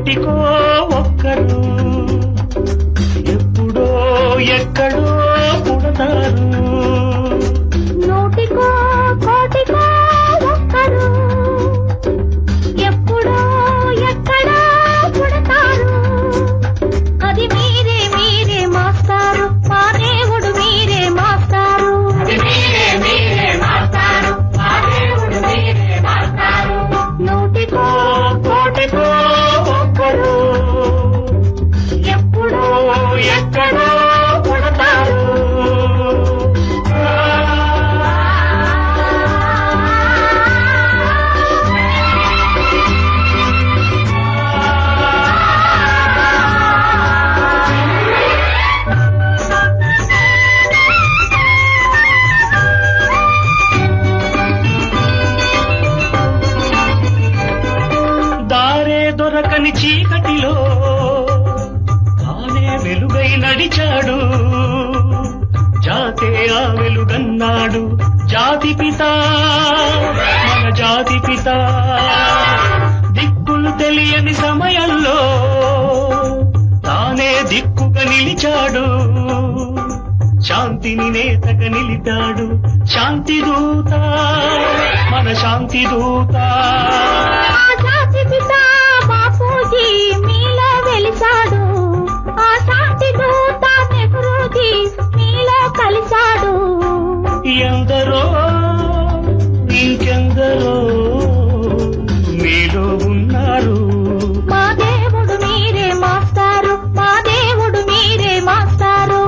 కోటికో ఒక్కరు ఎప్పుడో ఎక్కడో పుడతారు. నూటికో కోటికో ఒక్కరు ఎప్పుడో ఎక్కడో పుడతారు. అది మీరే మీరే మాస్టారు, మా దేవుడు మీరే మాస్టారు. అది మీరే మీరే మాస్టారు, మా దేవుడు మీరే మాస్టారు. నూటికో కోటికో ఒక్కరు ఎప్పుడో ఎక్కడో పుడతారు. దారే దొరకని చీకటిలో తానే వెలుగై నడిచాడు. జాతే ఆ వెలుగన్నాడు. జాతి పిత మన జాతి పిత. దిక్కులు తెలియని సమయంలో తానే దిక్కుగా నిలిచాడు. శాంతిని నేతగా నిలిపాడు. శాంతి దూత మన శాంతి దూత. ఆ జాతి పిత బాపూజీ మీలో వెలిసాడు. ఆ శాంతి దూత నెహ్రూజీ మీలో కలిశాడు. ఎందరో ఇంకెందరో మీలో ఉన్నారు. మా దేవుడు మీరే మాస్టారు, మా దేవుడు మీరే మాస్టారు.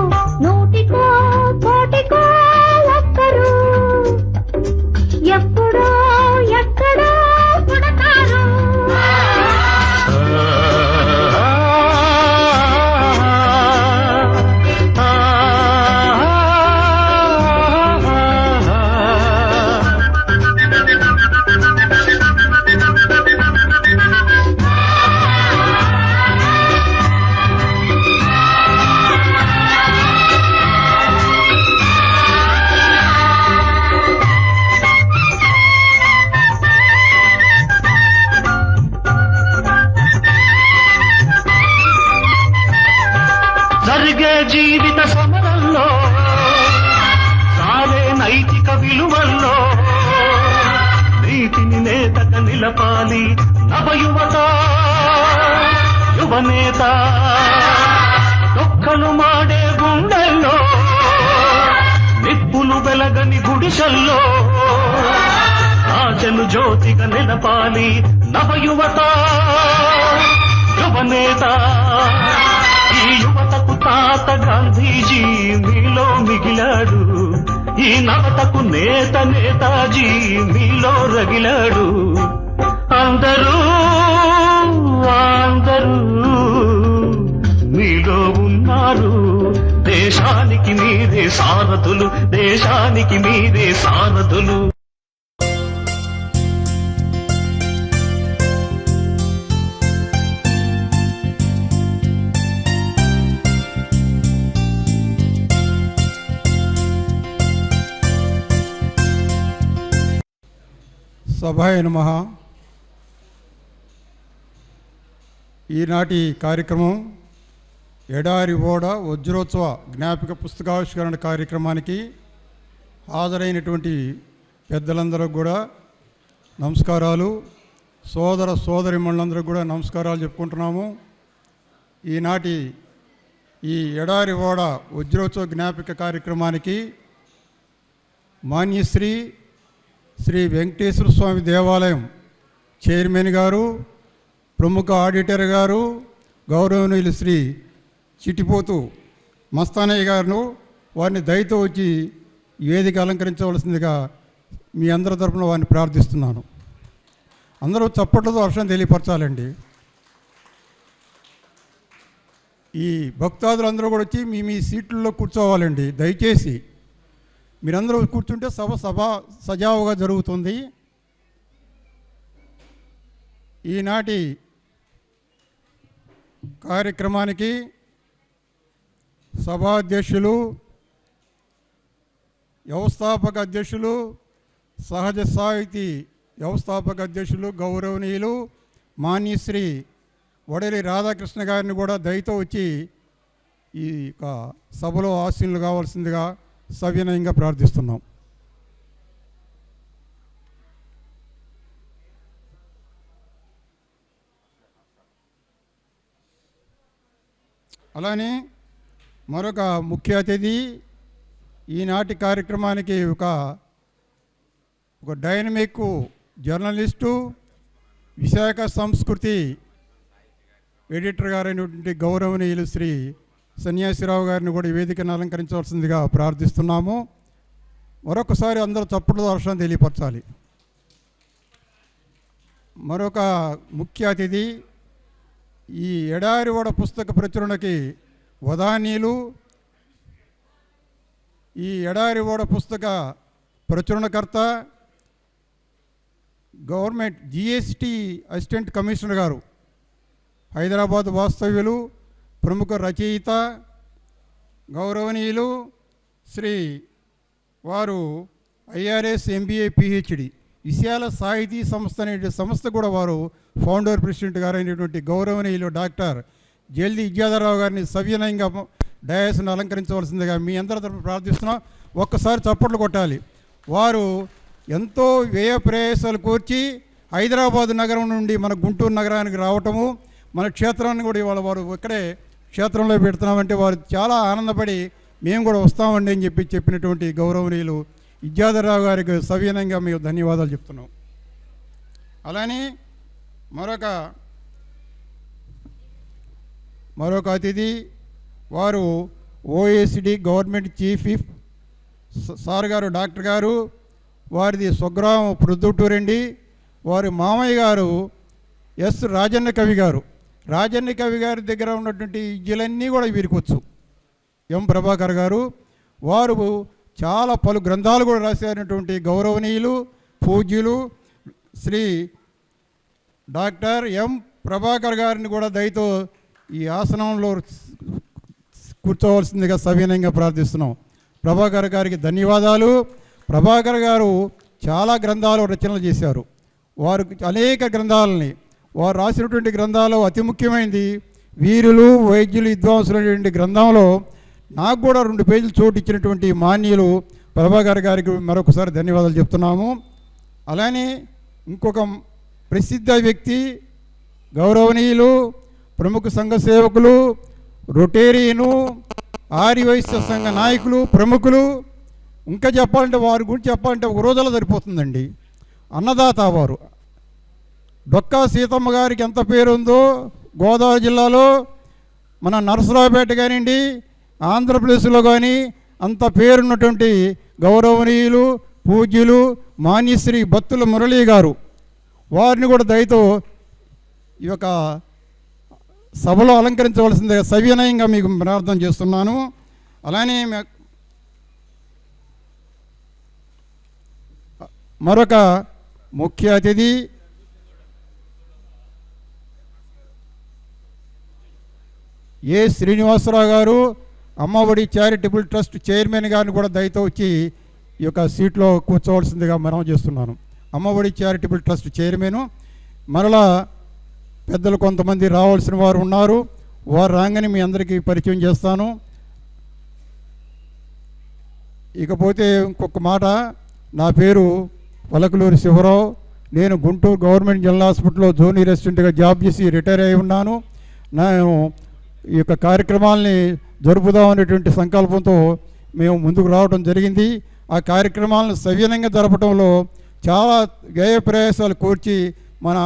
నూటికో కోటికో ఒక్కరు ఎప్పుడో ఎక్కడో పుడతారు. జరిగే జీవిత సమరంలో సారే నైతిక విలువల్లో నీతిని నేతగా నిలపాలి నవయువత యువనేత. దొక్కలు మాడే గుండెల్లో నిప్పులు వెలగని గుడిసెల్లో ఆశను జ్యోతిగా నిలపాలి నవయువత యువనేత. ఈ యువతకు తాత గాంధీజీ మీలో మిగిలాడు. ఈ నవతకు నేత నేతాజీ మీలో రగిలాడు. అందరూ అందరూ మీలో ఉన్నారు. దేశానికి మీరే సారథులు, దేశానికి మీరే సారథులు. సభాయ నమః. ఈనాటి కార్యక్రమం ఎడారి ఓడ వజ్రోత్సవ జ్ఞాపిక పుస్తకావిష్కరణ కార్యక్రమానికి హాజరైనటువంటి పెద్దలందరూ కూడా నమస్కారాలు. సోదర సోదరిమణులందరూ కూడా నమస్కారాలు చెప్పుకుంటున్నాము. ఈనాటి ఈ ఎడారి ఓడ వజ్రోత్సవ జ్ఞాపిక కార్యక్రమానికి మాన్యశ్రీ శ్రీ వెంకటేశ్వర స్వామి దేవాలయం చైర్మన్ గారు, ప్రముఖ ఆడిటర్ గారు, గౌరవనీయులు శ్రీ చిటిపోతు మస్తానయ్య గారు వారిని దయతో వచ్చి వేదిక అలంకరించవలసిందిగా మీ అందరి తరపున వారిని ప్రార్థిస్తున్నాను. అందరూ చప్పట్లతో హర్షం తెలియపరచాలండి. ఈ భక్తాదులందరూ కూడా వచ్చి మీ మీ సీట్లలో కూర్చోవాలండి. దయచేసి మీరందరూ కూర్చుంటే సభ సజావుగా జరుగుతుంది. ఈనాటి కార్యక్రమానికి సభాధ్యక్షులు, వ్యవస్థాపక అధ్యక్షులు, సహజ సాహితీ వ్యవస్థాపక అధ్యక్షులు గౌరవనీయులు మాన్యశ్రీ వడలి రాధాకృష్ణ గారిని కూడా దయతో వచ్చి ఈ యొక్క సభలో ఆశీనులు కావాల్సిందిగా సవినయంగా ప్రార్థిస్తున్నాం. అలానే మరొక ముఖ్య అతిథి ఈనాటి కార్యక్రమానికి ఒక డైనమిక్ జర్నలిస్టు, విశాఖ సంస్కృతి ఎడిటర్ గారైనటువంటి గౌరవనీయులు శ్రీ సన్యాసిరావు గారిని కూడా ఈ వేదికను అలంకరించవలసిందిగా ప్రార్థిస్తున్నాము. మరొకసారి అందరూ చప్పట్ల వర్షాన్ని తెలియపరచాలి. మరొక ముఖ్య అతిథి ఈ ఎడారివాడ పుస్తక ప్రచురణకి వదానీయులు, ఈ ఎడారివాడ పుస్తక ప్రచురణకర్త, గవర్నమెంట్ జిఎస్టి అసిస్టెంట్ కమిషనర్ గారు, హైదరాబాద్ వాస్తవ్యులు, ప్రముఖ రచయిత, గౌరవనీయులు శ్రీ వారు ఐఆర్ఎస్ ఎంబీఏ పిహెచ్డి, విశాల సాహితీ సంస్థ అనే సంస్థ కూడా వారు ఫౌండర్ ప్రెసిడెంట్ గారు అయినటువంటి గౌరవనీయులు డాక్టర్ జల్ది విద్యాధరరావు గారిని సవినయంగా డయాస్ను అలంకరించవలసిందిగా మీ అందరి తరఫున ప్రార్థిస్తున్నాం. ఒక్కసారి చప్పట్లు కొట్టాలి. వారు ఎంతో వ్యయ ప్రయాసాలు కోర్చి హైదరాబాదు నగరం నుండి మన గుంటూరు నగరానికి రావటము, మన క్షేత్రాన్ని కూడా ఇవాళ వారు ఇక్కడే క్షేత్రంలో పెడుతున్నామంటే వారు చాలా ఆనందపడి మేము కూడా వస్తామండి అని చెప్పినటువంటి గౌరవనీయులు విద్యాధరరావు గారికి సవినయంగా మేము ధన్యవాదాలు చెప్తున్నాం. అలానే మరొక అతిథి వారు OSD government chief whip sir గారు, డాక్టర్ గారు, వారిది స్వగ్రామం ప్రొద్దుటూరండి. వారి మామయ్య గారు ఎస్ రాజన్న కవి గారు. రాజన్న కవి గారి దగ్గర ఉన్నటువంటి విద్యలన్నీ కూడా వీరికొచ్చు. ఎం ప్రభాకర్ గారు వారు చాలా పలు గ్రంథాలు కూడా రాసినటువంటి గౌరవనీయులు పూజ్యులు శ్రీ డాక్టర్ ఎం ప్రభాకర్ గారిని కూడా దయతో ఈ ఆసనంలో కూర్చోవలసిందిగా సవినయంగా ప్రార్థిస్తున్నాం. ప్రభాకర్ గారికి ధన్యవాదాలు. ప్రభాకర్ గారు చాలా గ్రంథాలు రచనలు చేశారు. వారు అనేక గ్రంథాలని వారు రాసినటువంటి గ్రంథాలు అతి ముఖ్యమైనది వీరులు వైద్యులు విద్వాంసులు అనేటువంటి గ్రంథంలో నాకు కూడా 2 పేజీలు చోటు ఇచ్చినటువంటి మాన్యులు ప్రభాకర్ గారికి మరొకసారి ధన్యవాదాలు చెప్తున్నాము. అలానే ఇంకొక ప్రసిద్ధ వ్యక్తి గౌరవనీయులు ప్రముఖ సంఘ సేవకులు, రొటేరియను, ఆర్యవైశ్య సంఘ నాయకులు, ప్రముఖులు, ఇంకా చెప్పాలంటే వారి గురించి చెప్పాలంటే ఒక రోజులో సరిపోతుందండి. అన్నదాత వారు డొక్కా సీతమ్మ గారికి ఎంత పేరుందో గోదావరి జిల్లాలో మన నరసరావుపేట కానివ్వండి, ఆంధ్రప్రదేశ్లో కానీ అంత పేరున్నటువంటి గౌరవనీయులు పూజ్యులు మాన్యశ్రీ బత్తుల మురళీ గారు, వారిని కూడా దయతో ఈ యొక్క సభలో అలంకరించవలసిందిగా సవినయంగా మీకు ప్రార్థన చేస్తున్నాను. అలానే మరొక ముఖ్య అతిథి ఏ శ్రీనివాసరావు గారు, అమ్మఒడి చారిటబుల్ ట్రస్ట్ చైర్మన్ గారిని కూడా దయతో వచ్చి ఈ యొక్క సీట్లో కూర్చోవలసిందిగా మనం చేస్తున్నాను. అమ్మఒడి చారిటబుల్ ట్రస్ట్ చైర్మను మరలా పెద్దలు కొంతమంది రావాల్సిన వారు ఉన్నారు. వారు రాగానే మీ అందరికీ పరిచయం చేస్తాను. ఇకపోతే ఇంకొక మాట, నా పేరు పలకలూరి శివరావు. నేను గుంటూరు గవర్నమెంట్ జనరల్ హాస్పిటల్లో జూనియర్ అసిస్టెంట్గా జాబ్ చేసి రిటైర్ అయి ఉన్నాను. నేను ఈ యొక్క కార్యక్రమాలని జరుపుదామనేటువంటి సంకల్పంతో మేము ముందుకు రావడం జరిగింది. ఆ కార్యక్రమాలను సవ్యంగా జరపడంలో చాలా వ్యయ ప్రయాసాలు కూర్చి మన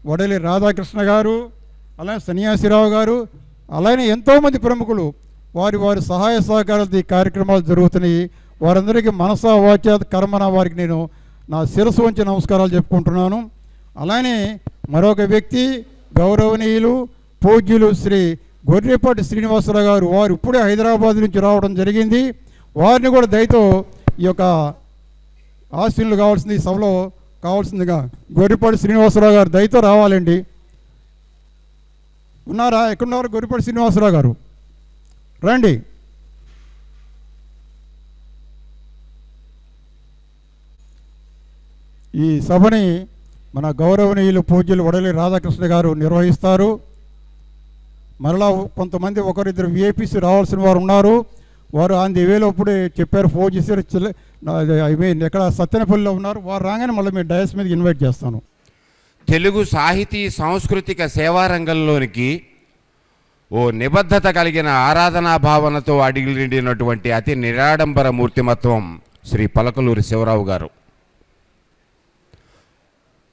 వడలి రాధాకృష్ణ గారు, అలానే సన్యాసిరావు గారు, అలానే ఎంతోమంది ప్రముఖులు వారి సహాయ సహకారాలతో ఈ కార్యక్రమాలు జరుగుతున్నాయి. వారందరికీ మనసా వాచ కర్మన వారికి నేను నా శిరస్సు వంచి నమస్కారాలు చెప్పుకుంటున్నాను. అలానే మరొక వ్యక్తి గౌరవనీయులు పూజ్యులు శ్రీ గొర్రెపాటి శ్రీనివాసరావు గారు, వారు ఇప్పుడే హైదరాబాద్ నుంచి రావడం జరిగింది. వారిని కూడా దయతో ఈ యొక్క ఆశీనులు కావాల్సింది సభలో కావాల్సిందిగా గొర్రెపాటి శ్రీనివాసరావు గారు దయతో రావాలండి. ఉన్నారా? ఎక్కడున్నారు గొర్రెపాటి శ్రీనివాసరావు గారు? రండి. ఈ సభని మన గౌరవనీయులు పూజ్యులు వడలి రాధాకృష్ణ గారు నిర్వహిస్తారు. మరలా కొంతమంది ఒకరిద్దరు విఐపీస్ రావాల్సిన వారు ఉన్నారు. వారు ఆన్ ది వేలో ఇప్పుడే చెప్పారు, ఫోన్ చేశారు. ఐ మీన్ ఎక్కడ సత్తెనపల్లిలో ఉన్నారు. వారు రాగానే మళ్ళీ మేము డయాస్ మీదకి ఇన్వైట్ చేస్తాను. తెలుగు సాహితీ సాంస్కృతిక సేవా రంగంలోనికి ఓ నిబద్ధత కలిగిన ఆరాధనా భావనతో అడిగినటువంటి అతి నిరాడంబర మూర్తిమత్వం శ్రీ పలకలూరి శివరావు గారు.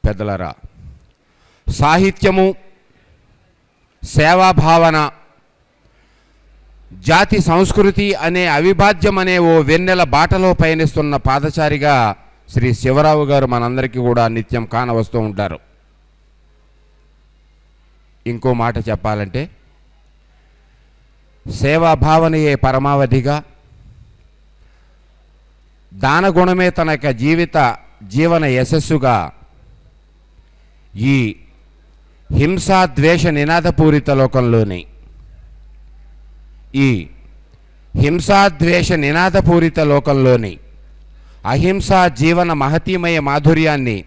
పెద్దలరా, సాహిత్యము, సేవాభావన, జాతి సంస్కృతి అనే అవిభాజ్యం అనే ఓ వెన్నెల బాటలో పయనిస్తున్న పాదచారిగా శ్రీ శివరావు గారు మనందరికీ కూడా నిత్యం కానవస్తూ ఉంటారు. ఇంకో మాట చెప్పాలంటే, సేవాభావనయే పరమావధిగా, దానగుణమే తన యొక్క జీవన యశస్సుగా ఈ హింసాద్వేష నినాదపూరిత లోకంలోని అహింసా జీవన మహతీమయ మాధుర్యాన్ని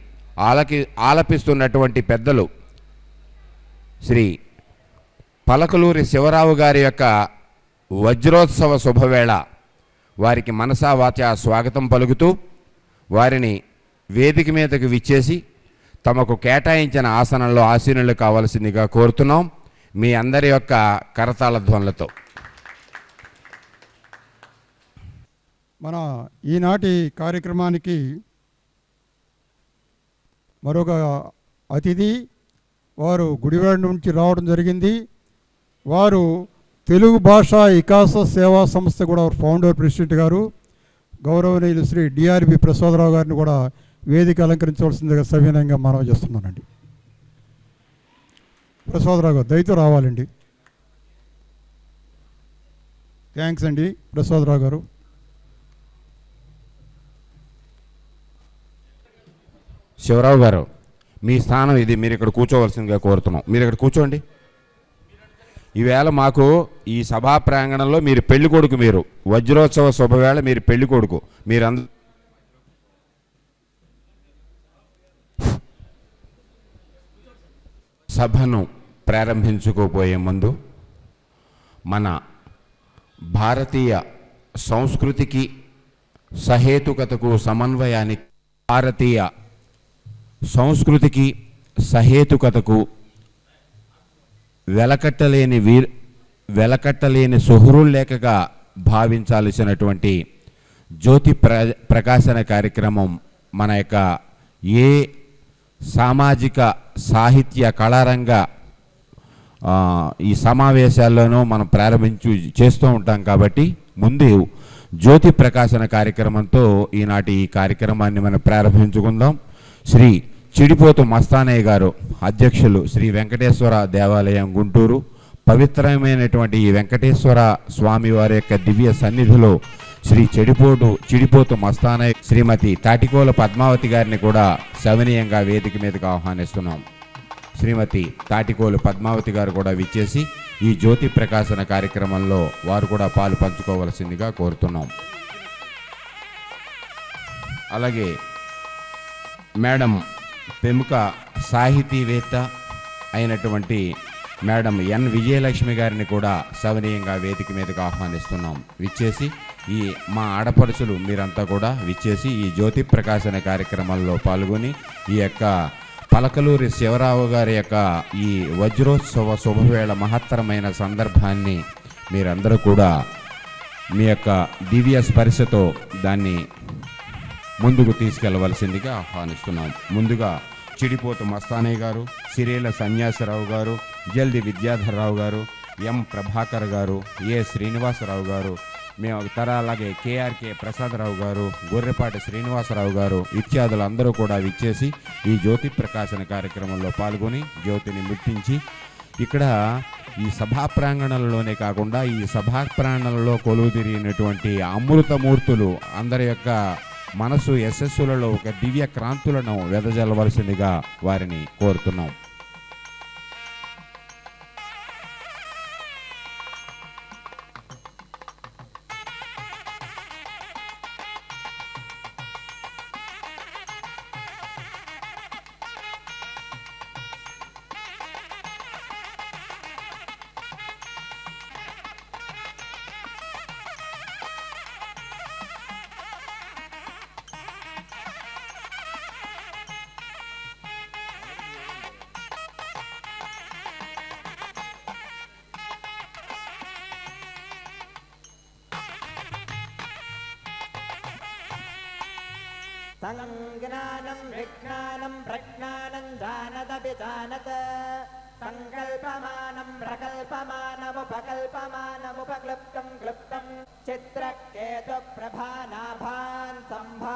ఆలపిస్తున్నటువంటి పెద్దలు శ్రీ పలకలూరి శివరావు గారి యొక్క వజ్రోత్సవ శుభవేళ వారికి మనసా వాచా స్వాగతం పలుకుతూ వారిని వేదిక మీదకు విచ్చేసి తమకు కేటాయించిన ఆసనంలో ఆసీనులు కావాల్సిందిగా కోరుతున్నాం మీ అందరి యొక్క కరతాళ ధ్వనులతో. మన ఈనాటి కార్యక్రమానికి మరొక అతిథి వారు గుడివాడ నుంచి రావడం జరిగింది. వారు తెలుగు భాషా వికాస సేవా సంస్థ కూడా ఫౌండర్ ప్రెసిడెంట్ గారు, గౌరవనీయులు శ్రీ డిఆర్బి ప్రసాదరావు గారిని కూడా వేదిక అలంకరించవలసిందిగా సవినయంగా మనవి చేస్తున్నానండి. ప్రసాదరావు గారు దయతో రావాలండి. థ్యాంక్స్ అండి ప్రసాదరావు గారు. శివరావు గారు, మీ స్థానం ఇది, మీరు ఇక్కడ కూర్చోవలసిందిగా కోరుతున్నాం. మీరు ఇక్కడ కూర్చోండి. ఈవేళ మాకు ఈ సభా ప్రాంగణంలో మీరు పెళ్లి కొడుకు, మీరు వజ్రోత్సవ శుభవేళ, మీరు పెళ్లి కొడుకు. మీరందరూ సభను ప్రారంభించుకోపోయే ముందు మన భారతీయ సంస్కృతికి సహేతుకతకు సమన్వయానికి, భారతీయ సంస్కృతికి సహేతుకతకు వెలకట్టలేని సుహృల్లేఖగా భావించాల్సినటువంటి జ్యోతి ప్రకాశన కార్యక్రమం మన యొక్క ఏ సామాజిక సాహిత్య కళారంగ ఈ సమావేశాల్లోనూ మనం చేస్తూ ఉంటాం. కాబట్టి ముందు జ్యోతి ప్రకాశన కార్యక్రమంతో ఈనాటి ఈ కార్యక్రమాన్ని మనం ప్రారంభించుకుందాం. శ్రీ చిడిపోతు మస్తానయ్య గారు, అధ్యక్షులు, శ్రీ వెంకటేశ్వర దేవాలయం గుంటూరు, పవిత్రమైనటువంటి ఈ వెంకటేశ్వర స్వామి వారి యొక్క దివ్య సన్నిధిలో శ్రీ చిడిపోతు మస్తానయ్య, శ్రీమతి తాటికోల పద్మావతి గారిని కూడా సవినీయంగా వేదిక మీదకు ఆహ్వానిస్తున్నాం. శ్రీమతి తాటికోలు పద్మావతి గారు కూడా విచ్చేసి ఈ జ్యోతి ప్రకాశన కార్యక్రమంలో వారు కూడా పాలు పంచుకోవలసిందిగా కోరుతున్నాం. అలాగే మేడం ప్రముఖ సాహితీవేత్త అయినటువంటి మేడం ఎన్ విజయలక్ష్మి గారిని కూడా సవినీయంగా వేదిక మీదకు ఆహ్వానిస్తున్నాం. విచ్చేసి ఈ మా ఆడపడుచులు మీరంతా కూడా విచ్చేసి ఈ జ్యోతి ప్రకాశన కార్యక్రమంలో పాల్గొని ఈ యొక్క పలకలూరి శివరావు గారి యొక్క ఈ వజ్రోత్సవ శుభవేళ మహత్తరమైన సందర్భాన్ని మీరందరూ కూడా మీ యొక్క దివ్య స్పర్శతో దాన్ని ముందుకు తీసుకెళ్లవలసిందిగా ఆహ్వానిస్తున్నాం. ముందుగా చిడిపోతు మస్తానయ్య గారు, సిరేల సన్యాసరావు గారు, జల్ది విద్యాధర్రావు గారు, ఎం ప్రభాకర్ గారు, ఏ శ్రీనివాసరావు గారు, మేము అలాగే కేఆర్కే ప్రసాదరావు గారు, గొర్రెపాటి శ్రీనివాసరావు గారు ఇత్యాదులు అందరూ కూడా విచ్చేసి ఈ జ్యోతి ప్రకాశన కార్యక్రమంలో పాల్గొని జ్యోతిని ముట్టించి ఇక్కడ ఈ సభా ప్రాంగణంలోనే కాకుండా ఈ సభా ప్రాంగణంలో కొలువు తిరిగినటువంటి అమృతమూర్తులు అందరి యొక్క మనసు యశస్సులలో ఒక దివ్య క్రాంతులను వెదజల్లవలసిందిగా వారిని కోరుతున్నాం. సంజ్ఞానం విజ్ఞానం ప్రజ్ఞానం జానదపి జానత సంకల్పమానం ప్రకల్పమానముపకల్పమానముపక్లుప్తం క్లుప్తం చిత్రకేతు ప్రభానాభాన్ సంభా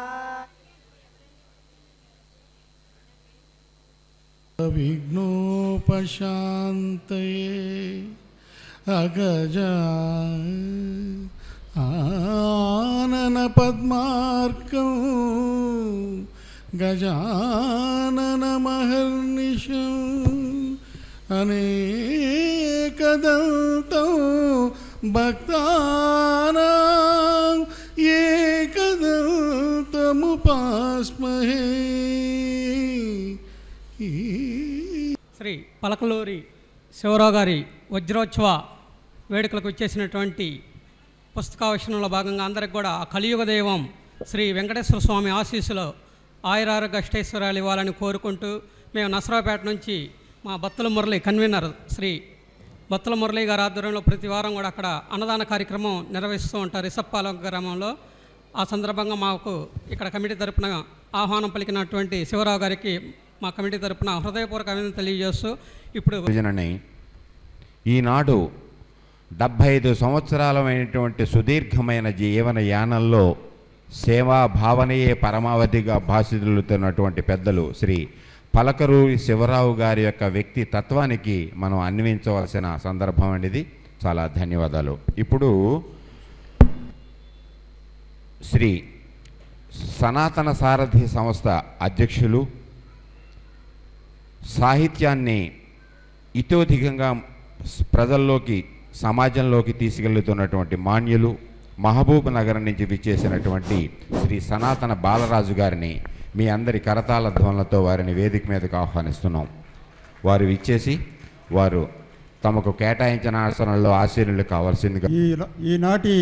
విఘ్నోపశాంతయే అగజా ఆనన పద్మార్కం గజానన మహర్నిశం అనేకదంతం భక్తానాం ఏకదంతముపాస్మహే. శ్రీ పలకలూరి శివరావు గారి వజ్రోత్సవ వేడుకలకు వచ్చేసినటువంటి పుస్తకావిష్కరణలో భాగంగా అందరికి కూడా ఆ కలియుగ దైవం శ్రీ వెంకటేశ్వర స్వామి ఆశీస్సులో ఆయురారోగ్య అష్టైశ్వర్యాలు ఇవ్వాలని కోరుకుంటూ మేము నసరావుపేట నుంచి మా బత్తుల మురళి కన్వీనర్ శ్రీ బత్తుల మురళి గారి ఆధ్వర్యంలో ప్రతి వారం కూడా అక్కడ అన్నదాన కార్యక్రమం నిర్వహిస్తూ ఉంటారు ఇసప్పాలెం గ్రామంలో. ఆ సందర్భంగా మాకు ఇక్కడ కమిటీ తరపున ఆహ్వానం పలికినటువంటి శివరావు గారికి మా కమిటీ తరపున హృదయపూర్వక అభినందనలు తెలియజేస్తూ ఇప్పుడు ఈనాడు 75 సంవత్సరాలమైనటువంటి సుదీర్ఘమైన జీవన యానంలో సేవా భావనయే పరమావధిగా భాషిల్లుతున్నటువంటి పెద్దలు శ్రీ పలకలూరి శివరావు గారి యొక్క వ్యక్తి తత్వానికి మనం అన్వయించవలసిన సందర్భం అనేది. చాలా ధన్యవాదాలు. ఇప్పుడు శ్రీ సనాతన సారథి సంస్థ అధ్యక్షులు, సాహిత్యాన్ని ఇతోధికంగా ప్రజల్లోకి సమాజంలోకి తీసుకెళ్తున్నటువంటి మాన్యులు, మహబూబ్ నగర్ నుంచి విచ్చేసినటువంటి శ్రీ సనాతన బాలరాజు గారిని మీ అందరి కరతాళ ధ్వనులతో వారిని వేదిక మీదకు ఆహ్వానిస్తున్నాం. వారు విచ్చేసి వారు తమకు కేటాయించిన ఆసనంలో ఆశీనులు కావాల్సిందిగా. ఈనాటి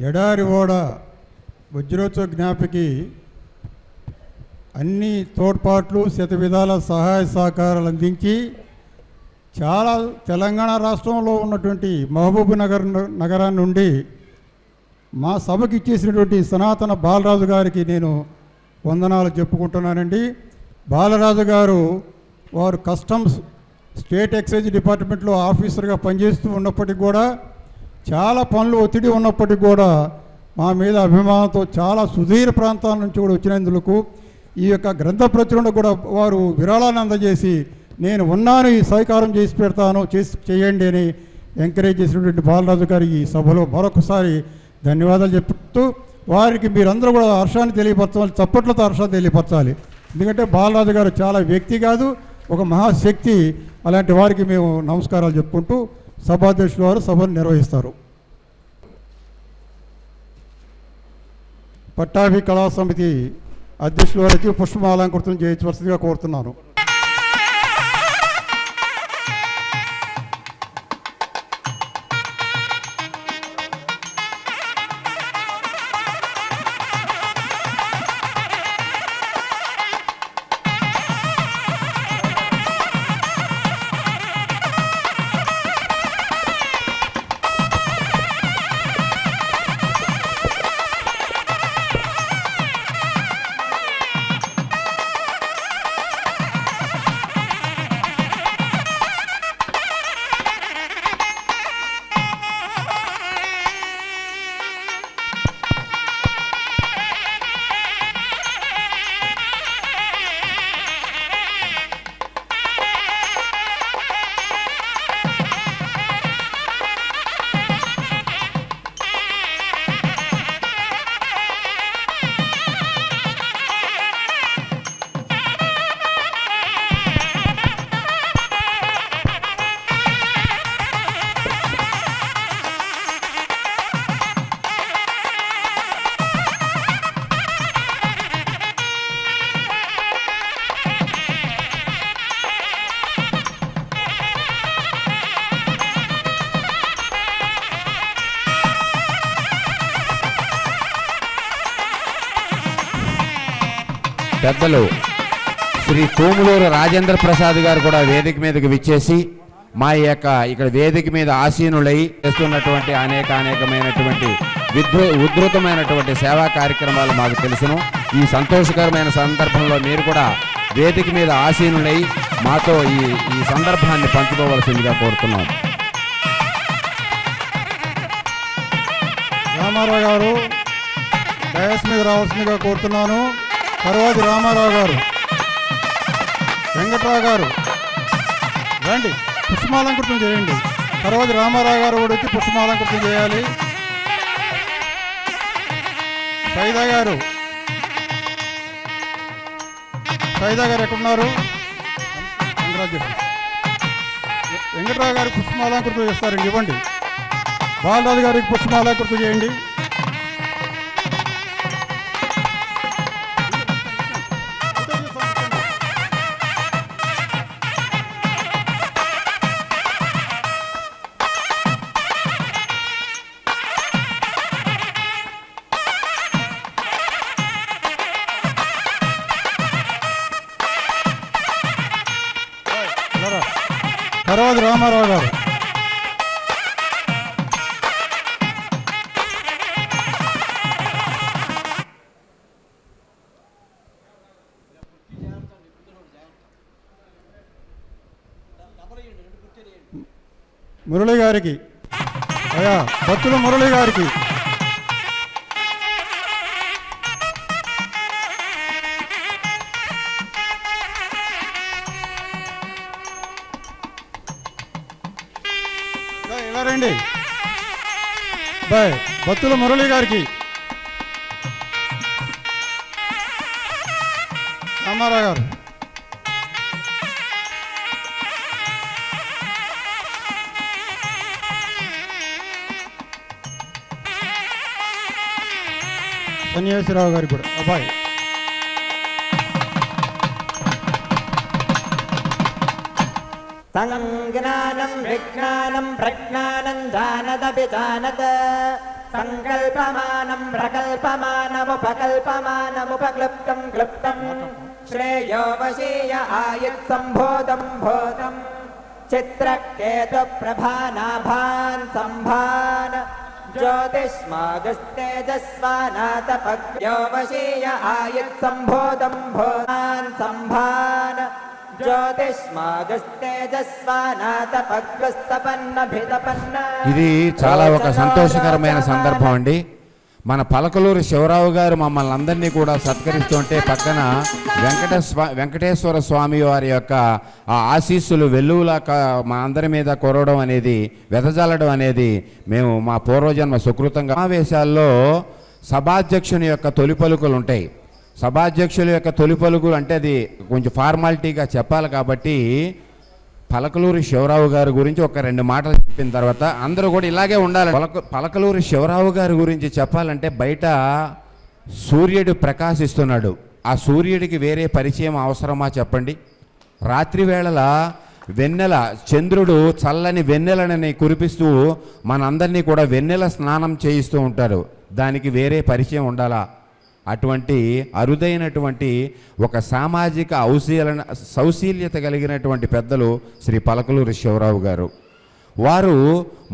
ఎడారి ఓడ వజ్రోత్సవ జ్ఞాపికి అన్ని తోడ్పాట్లు శతవిధాల సహాయ సహకారాలు అందించి చాలా తెలంగాణ రాష్ట్రంలో ఉన్నటువంటి మహబూబ్ నగరాన్ని నుండి మా సభకి ఇచ్చేసినటువంటి సనాతన బాలరాజు గారికి నేను వందనాలు చెప్పుకుంటున్నానండి. బాలరాజు గారు వారు కస్టమ్స్ స్టేట్ ఎక్సైజ్ డిపార్ట్మెంట్లో ఆఫీసర్గా పనిచేస్తూ ఉన్నప్పటికీ కూడా చాలా పనులు ఒత్తిడి ఉన్నప్పటికీ కూడా మా మీద అభిమానంతో చాలా సుదూర ప్రాంతాల నుంచి కూడా వచ్చినందుకు ఈ యొక్క గ్రంథ ప్రచురణ కూడా వారు విరాళాన్ని అందజేసి నేను ఉన్నాను, ఈ సహకారం చేసి పెడతాను, చేయండి అని ఎంకరేజ్ చేసినటువంటి బాలరాజు గారి ఈ సభలో మరొకసారి ధన్యవాదాలు చెప్తూ వారికి మీరందరూ కూడా హర్షాన్ని తెలియపరచాలి, చప్పట్లతో హర్షాన్ని తెలియపరచాలి. ఎందుకంటే బాలరాజు గారు చాలా వ్యక్తి కాదు, ఒక మహాశక్తి. అలాంటి వారికి మేము నమస్కారాలు చెప్పుకుంటూ సభాధ్యక్షుల వారు సభను నిర్వహిస్తారు. పట్టాభి కళా సమితి అధ్యక్షుల వారికి పుష్పమాలంకృతం చేయవలసిందిగా కోరుతున్నాను. పెద్దలు శ్రీ తూములూరు రాజేంద్ర ప్రసాద్ గారు కూడా వేదిక మీదకి విచ్చేసి మా యొక్క ఇక్కడ వేదిక మీద ఆసీనులై చేస్తున్నటువంటి అనేకమైనటువంటి ఉధృతమైనటువంటి సేవా కార్యక్రమాలు మాకు తెలుసును. ఈ సంతోషకరమైన సందర్భంలో మీరు కూడా వేదిక మీద ఆసీనులై మాతో ఈ సందర్భాన్ని పంచుకోవాల్సిందిగా కోరుతున్నాం. రామారావు గారు డయాస్ మీద రావాల్సిందిగా కోరుతున్నాను. తర్వాత రామారావు గారు, వెంకట్రావు గారు రండి, పుష్పమాలంకృతం చేయండి. తర్వాత రామారావు గారు కూడా వచ్చి పుష్పమాలంకృతం చేయాలి. సైదా గారు ఎక్కడున్నారు? వెంకట్రావు గారికి పుష్పమాలంకృతం చేస్తారండి, ఇవ్వండి. బాలరాజు గారికి పుష్పమాలంకృతం చేయండి. తర్వాత రామారావు గారు. మురళి గారికి, అయ్యా భక్తుల మురళి గారికి. ఇలా రండి బాయ్. భక్తుల మురళి గారికి, రామారావు గారు. సన్యాసిరావు గారికి కూడా అబ్బాయి. సంజ్ఞానం విజ్ఞానం ప్రజ్ఞానం జానదపి జానత సంకల్పమానం ప్రకల్పమానముపకల్పమానముపక్లుప్తం క్లుప్తం శ్రేయో వశీయ ఆయుత్ సంబోధం బోధం చిత్రకేతు ప్రభానాభాన్ సంభాన జ్యోతిష్మాగస్తేజస్వానాతపగ్యో వశీయ ఆయుత్ సంబోధం బోధాన్ సంభాన ఇది చాలా ఒక సంతోషకరమైన సందర్భం అండి. మన పలకలూరి శివరావు గారు మమ్మల్ని అందరినీ కూడా సత్కరిస్తుంటే పక్కన వెంకటేశ్వర స్వామి వారి యొక్క ఆ ఆశీస్సులు వెల్లువలా మా అందరి మీద కురవడం అనేది, వెదజల్లడం అనేది మేము మా పూర్వజన్మ సుకృతంగా. సమావేశాల్లో సభాధ్యక్షుని యొక్క తొలి పలుకులు ఉంటాయి. సభాధ్యక్షుల యొక్క తొలి పలుకులు అంటే అది కొంచెం ఫార్మాలిటీగా చెప్పాలి కాబట్టి పలకలూరి శివరావు గారి గురించి ఒక 2 మాటలు చెప్పిన తర్వాత అందరూ కూడా ఇలాగే ఉండాలి. పలకలూరి శివరావు గారి గురించి చెప్పాలంటే బయట సూర్యుడు ప్రకాశిస్తున్నాడు. ఆ సూర్యుడికి వేరే పరిచయం అవసరమా చెప్పండి? రాత్రి వేళల వెన్నెల చంద్రుడు చల్లని వెన్నెలని కురిపిస్తూ మనందరినీ కూడా వెన్నెల స్నానం చేయిస్తూ ఉంటారు. దానికి వేరే పరిచయం ఉండాలా? అటువంటి అరుదైనటువంటి ఒక సామాజిక సౌశీల్యత కలిగినటువంటి పెద్దలు శ్రీ పలకలూరి శివరావు గారు. వారు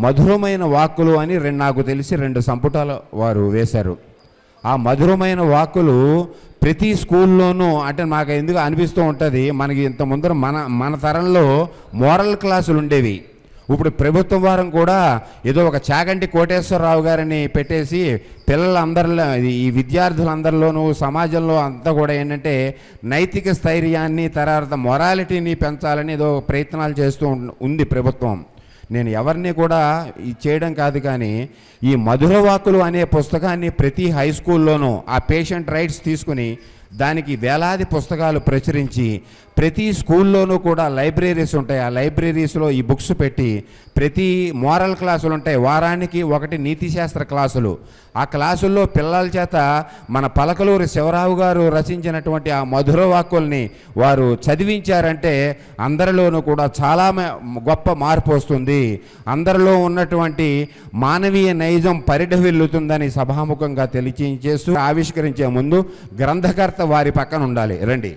మధురమైన వాక్కులు అని నాకు తెలిసి 2 సంపుటాలు వారు వేశారు. ఆ మధురమైన వాక్కులు ప్రతి స్కూల్లోనూ అంటే నాకు ఎందుకు అనిపిస్తూ ఉంటుంది, మనకి ఇంత ముందర మన తరంలో మోరల్ క్లాసులు ఉండేవి. ఇప్పుడు ప్రభుత్వం వారం కూడా ఏదో ఒక చాగంటి కోటేశ్వరరావు గారిని పెట్టేసి పిల్లలందరిలో, ఈ విద్యార్థులందరిలోనూ సమాజంలో అంతా కూడా ఏంటంటే నైతిక స్థైర్యాన్ని తర్వాత మొరాలిటీని పెంచాలని ఏదో ప్రయత్నాలు చేస్తూ ఉంది ప్రభుత్వం. నేను ఎవరిని కూడా చేయడం కాదు, కానీ ఈ మధురవాకులు అనే పుస్తకాన్ని ప్రతి హై స్కూల్లోనూ ఆ పేషెంట్ రైట్స్ తీసుకుని దానికి వేలాది పుస్తకాలు ప్రచురించి ప్రతి స్కూల్లోనూ కూడా లైబ్రరీస్ ఉంటాయి. ఆ లైబ్రరీస్లో ఈ బుక్స్ పెట్టి ప్రతి మోరల్ క్లాసులు ఉంటాయి. వారానికి 1 నీతిశాస్త్ర క్లాసులు. ఆ క్లాసుల్లో పిల్లల చేత మన పలకలూరి శివరావు గారు రచించినటువంటి ఆ మధుర వాక్కుల్ని వారు చదివించారంటే అందరిలోనూ కూడా చాలా గొప్ప మార్పు వస్తుంది. అందరిలో ఉన్నటువంటి మానవీయ నైజం పరిఢవిల్లుతుందని సభాముఖంగా తెలియచేస్తూ ఆవిష్కరించే ముందు గ్రంథకర్త వారి పక్కన ఉండాలి. రండి,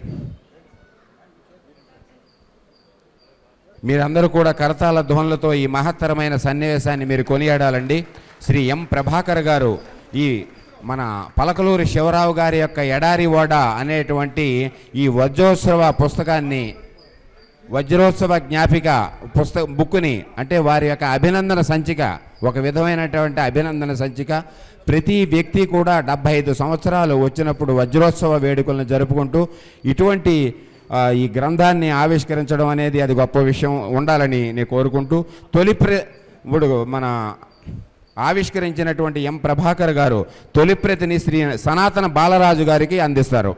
మీరందరూ కూడా కరతాళ ధ్వనులతో ఈ మహత్తరమైన సన్నివేశాన్ని మీరు కొనియాడాలండి. శ్రీ ఎం ప్రభాకర్ గారు ఈ మన పలకలూరి శివరావు గారి యొక్క ఎడారి ఓడ అనేటువంటి ఈ వజ్రోత్సవ జ్ఞాపిక బుక్కుని, అంటే వారి యొక్క అభినందన సంచిక, ఒక విధమైనటువంటి అభినందన సంచిక. ప్రతి వ్యక్తి కూడా 75 సంవత్సరాలు వచ్చినప్పుడు వజ్రోత్సవ వేడుకలను జరుపుకుంటూ ఇటువంటి ఈ గ్రంథాన్ని ఆవిష్కరించడం అనేది అది గొప్ప విషయం ఉండాలని నేను కోరుకుంటూ, ఇప్పుడు మన ఆవిష్కరించినటువంటి ఎం ప్రభాకర్ గారు తొలి ప్రతిని శ్రీ సనాతన బాలరాజు గారికి అందిస్తారు.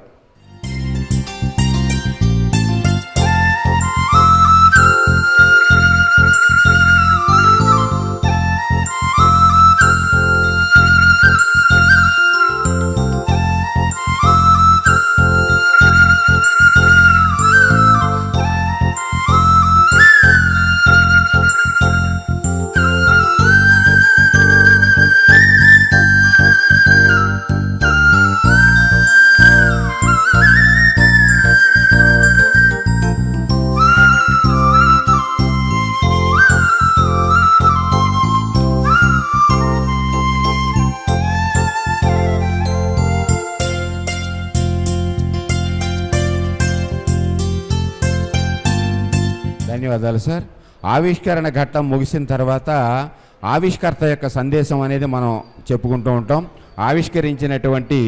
ధన్యవాదాలు సార్. ఆవిష్కరణ ఘట్టం ముగిసిన తర్వాత ఆవిష్కర్త యొక్క సందేశం అనేది మనం చెప్పుకుంటూ ఉంటాం. ఆవిష్కరించినటువంటి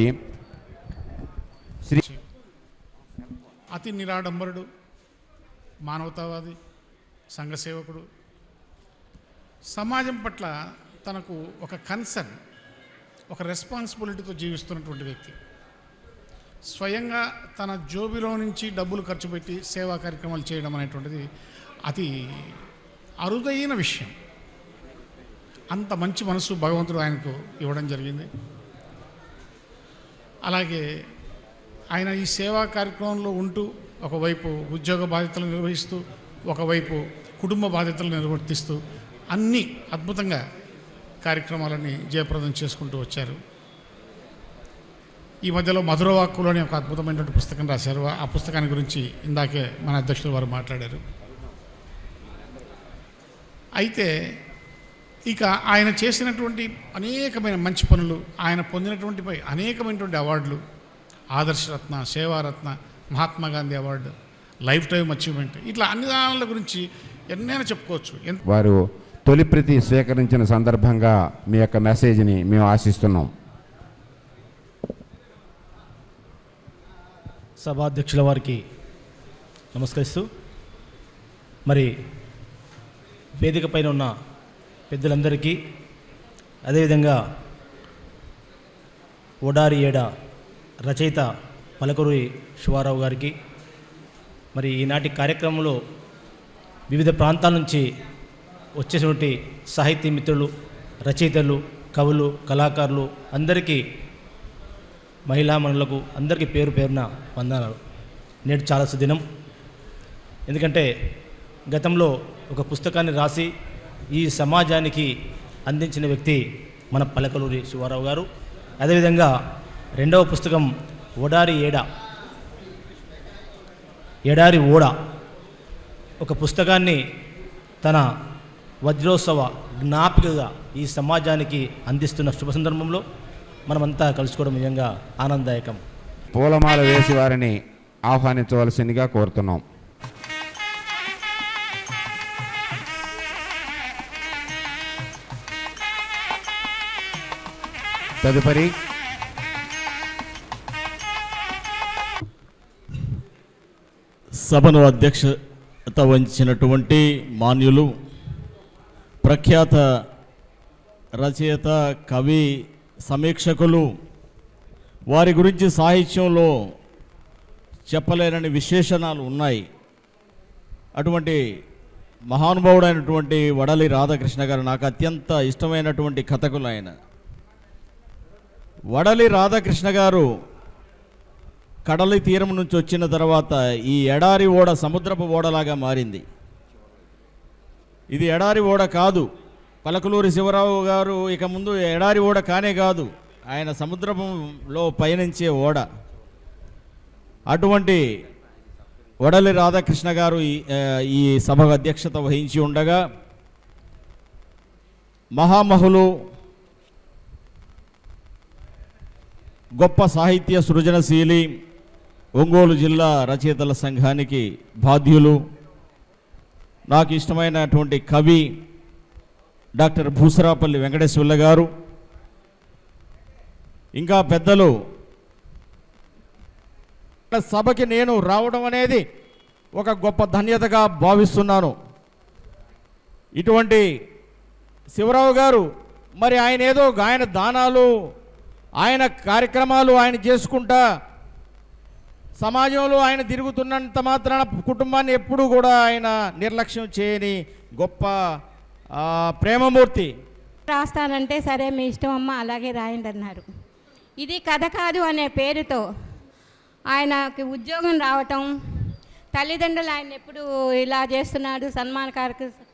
శ్రీ అతి నిరాడంబరుడు, మానవతావాది, సంఘసేవకుడు, సమాజం పట్ల తనకు ఒక కన్సర్న్, ఒక రెస్పాన్సిబిలిటీతో జీవిస్తున్నటువంటి వ్యక్తి. స్వయంగా తన జోబిలో నుంచి డబ్బులు ఖర్చు పెట్టి సేవా కార్యక్రమాలు చేయడం అనేటువంటిది అతి అరుదైన విషయం. అంత మంచి మనసు భగవంతుడు ఆయనకు ఇవ్వడం జరిగింది. అలాగే ఆయన ఈ సేవా కార్యక్రమంలో ఉంటూ ఒకవైపు ఉద్యోగ బాధ్యతలు నిర్వహిస్తూ, ఒకవైపు కుటుంబ బాధ్యతలు నిర్వర్తిస్తూ అన్ని అద్భుతంగా కార్యక్రమాలని జయప్రదం చేసుకుంటూ వచ్చారు. ఈ మధ్యలో మధురవాక్కులోని ఒక అద్భుతమైనటువంటి పుస్తకం రాశారు. ఆ పుస్తకాన్ని గురించి ఇందాకే మన అధ్యక్షులు వారు మాట్లాడారు. అయితే ఇక ఆయన చేసినటువంటి అనేకమైన మంచి పనులు, ఆయన పొందినటువంటి అనేకమైనటువంటి అవార్డులు, ఆదర్శరత్న, సేవారత్న, మహాత్మా గాంధీ అవార్డు, లైఫ్ టైమ్ అచీవ్మెంట్, ఇట్లా అన్ని దానాల గురించి ఎన్నైనా చెప్పుకోవచ్చు. వారు తొలి ప్రతి స్వీకరించిన సందర్భంగా మీ యొక్క మెసేజ్ని మేము ఆశిస్తున్నాం. సభాధ్యక్షుల వారికి నమస్కరిస్తూ, మరి వేదిక పైన ఉన్న పెద్దలందరికీ, అదేవిధంగా ఓడారి ఏడ రచయిత పలకలూరి శివారావు గారికి, మరి ఈనాటి కార్యక్రమంలో వివిధ ప్రాంతాల నుంచి వచ్చేటువంటి సాహితీ మిత్రులు, రచయితలు, కవులు, కళాకారులు అందరికీ, మహిళామణులకు అందరికీ పేరు పేరున వందనాలు. నేడు చాలా సుదినం. ఎందుకంటే గతంలో ఒక పుస్తకాన్ని రాసి ఈ సమాజానికి అందించిన వ్యక్తి మన పలకలూరి శివారావు గారు. అదేవిధంగా రెండవ పుస్తకం ఎడారి ఓడ, ఒక పుస్తకాన్ని తన వజ్రోత్సవ జ్ఞాపికగా ఈ సమాజానికి అందిస్తున్న శుభ సందర్భంలో మనమంతా కలుసుకోవడం నిజంగా ఆనందదాయకం. పూలమాల వేసి వారిని ఆహ్వానించవలసిందిగా కోరుతున్నాం. తదుపరి సభను అధ్యక్షత వహించినటువంటి మాన్యులు, ప్రఖ్యాత రచయిత, కవి, సమీక్షకులు, వారి గురించి సాహిత్యంలో చెప్పలేనని విశేషణాలు ఉన్నాయి. అటువంటి మహానుభావుడైనటువంటి వడలి రాధాకృష్ణ గారు నాకు అత్యంత ఇష్టమైనటువంటి కథకులు. ఆయన వడలి రాధాకృష్ణ గారు కడలి తీరం నుంచి వచ్చిన తర్వాత ఈ ఎడారి ఓడ సముద్రపు ఓడలాగా మారింది. ఇది ఎడారి ఓడ కాదు. పలకలూరి శివరావు గారు ఇక ముందు ఎడారి ఓడ కానే కాదు, ఆయన సముద్రంలో పయనించే ఓడ. అటువంటి వడలి రాధాకృష్ణ గారు ఈ సభకు అధ్యక్షత వహించి ఉండగా, మహామహులు గొప్ప సాహిత్య సృజనశీలి, ఒంగోలు జిల్లా రచయితల సంఘానికి బాధ్యులు, నాకు ఇష్టమైనటువంటి కవి డాక్టర్ భూసరాపల్లి వెంకటేశ్వర్ల గారు, ఇంకా పెద్దలు, సభకి నేను రావడం అనేది ఒక గొప్ప ధన్యతగా భావిస్తున్నాను. ఇటువంటి శివరావు గారు మరి ఆయన ఏదో ఆయన దానాలు, ఆయన కార్యక్రమాలు ఆయన చేసుకుంటా సమాజంలో ఆయన తిరుగుతున్నంత మాత్రాన కుటుంబాన్ని ఎప్పుడూ కూడా ఆయన నిర్లక్ష్యం చేయని గొప్ప ప్రేమమూర్తి. రాస్తానంటే సరే మీ ఇష్టం అమ్మ అలాగే రాయండి అన్నారు. ఇది కథ కాదు అనే పేరుతో ఆయనకి ఉద్యోగం రావటం, తల్లిదండ్రులు ఆయన ఎప్పుడు ఇలా చేస్తున్నాడు, సన్మాన కార్యక్రమం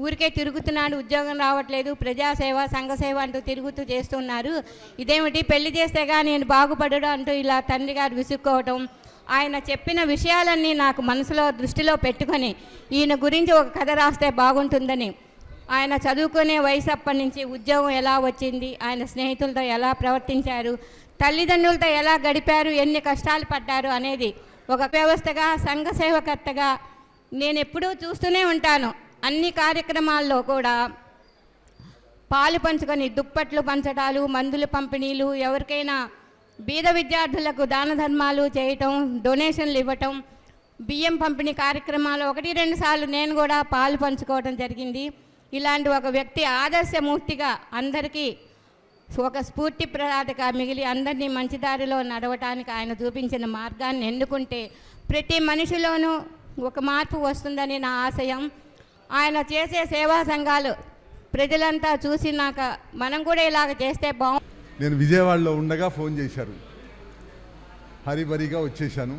ఊరికే తిరుగుతున్నాడు, ఉద్యోగం రావట్లేదు, ప్రజాసేవ సంఘసేవ అంటూ తిరుగుతూ చేస్తున్నారు, ఇదేమిటి పెళ్లి చేస్తేగా నేను బాగుపడడం అంటూ ఇలా తండ్రి గారు విసుక్కోవటం. ఆయన చెప్పిన విషయాలన్నీ నాకు మనసులో దృష్టిలో పెట్టుకొని ఈయన గురించి ఒక కథ రాస్తే బాగుంటుందని, ఆయన చదువుకునే వయసు అప్పటి నుంచి ఉద్యోగం ఎలా వచ్చింది, ఆయన స్నేహితులతో ఎలా ప్రవర్తించారు, తల్లిదండ్రులతో ఎలా గడిపారు, ఎన్ని కష్టాలు పడ్డారు అనేది ఒక వ్యవస్థగా సంఘ సేవకర్తగా నేను ఎప్పుడూ చూస్తూనే ఉంటాను. అన్ని కార్యక్రమాల్లో కూడా పాలు పంచుకొని దుప్పట్లు పంచడాలు, మందులు పంపిణీలు, ఎవరికైనా బీద విద్యార్థులకు దాన ధర్మాలు చేయటం, డొనేషన్లు ఇవ్వటం, బియ్యం పంపిణీ కార్యక్రమాలు 1-2 సార్లు నేను కూడా పాలు పంచుకోవడం జరిగింది. ఇలాంటి ఒక వ్యక్తి ఆదర్శమూర్తిగా అందరికీ ఒక స్ఫూర్తి ప్రదాతగా మిగిలి అందరినీ మంచి దారిలో నడవటానికి ఆయన చూపించిన మార్గాన్ని ఎన్నుకుంటే ప్రతి మనిషిలోనూ ఒక మార్పు వస్తుందని నా ఆశయం. ఆయన చేసే సేవా సంఘాలు ప్రజలంతా చూసినాక మనం కూడా ఇలాగ చేస్తే బాగుంది. నేను విజయవాడలో ఉండగా ఫోన్ చేశారు, హరిబరిగా వచ్చేశాను.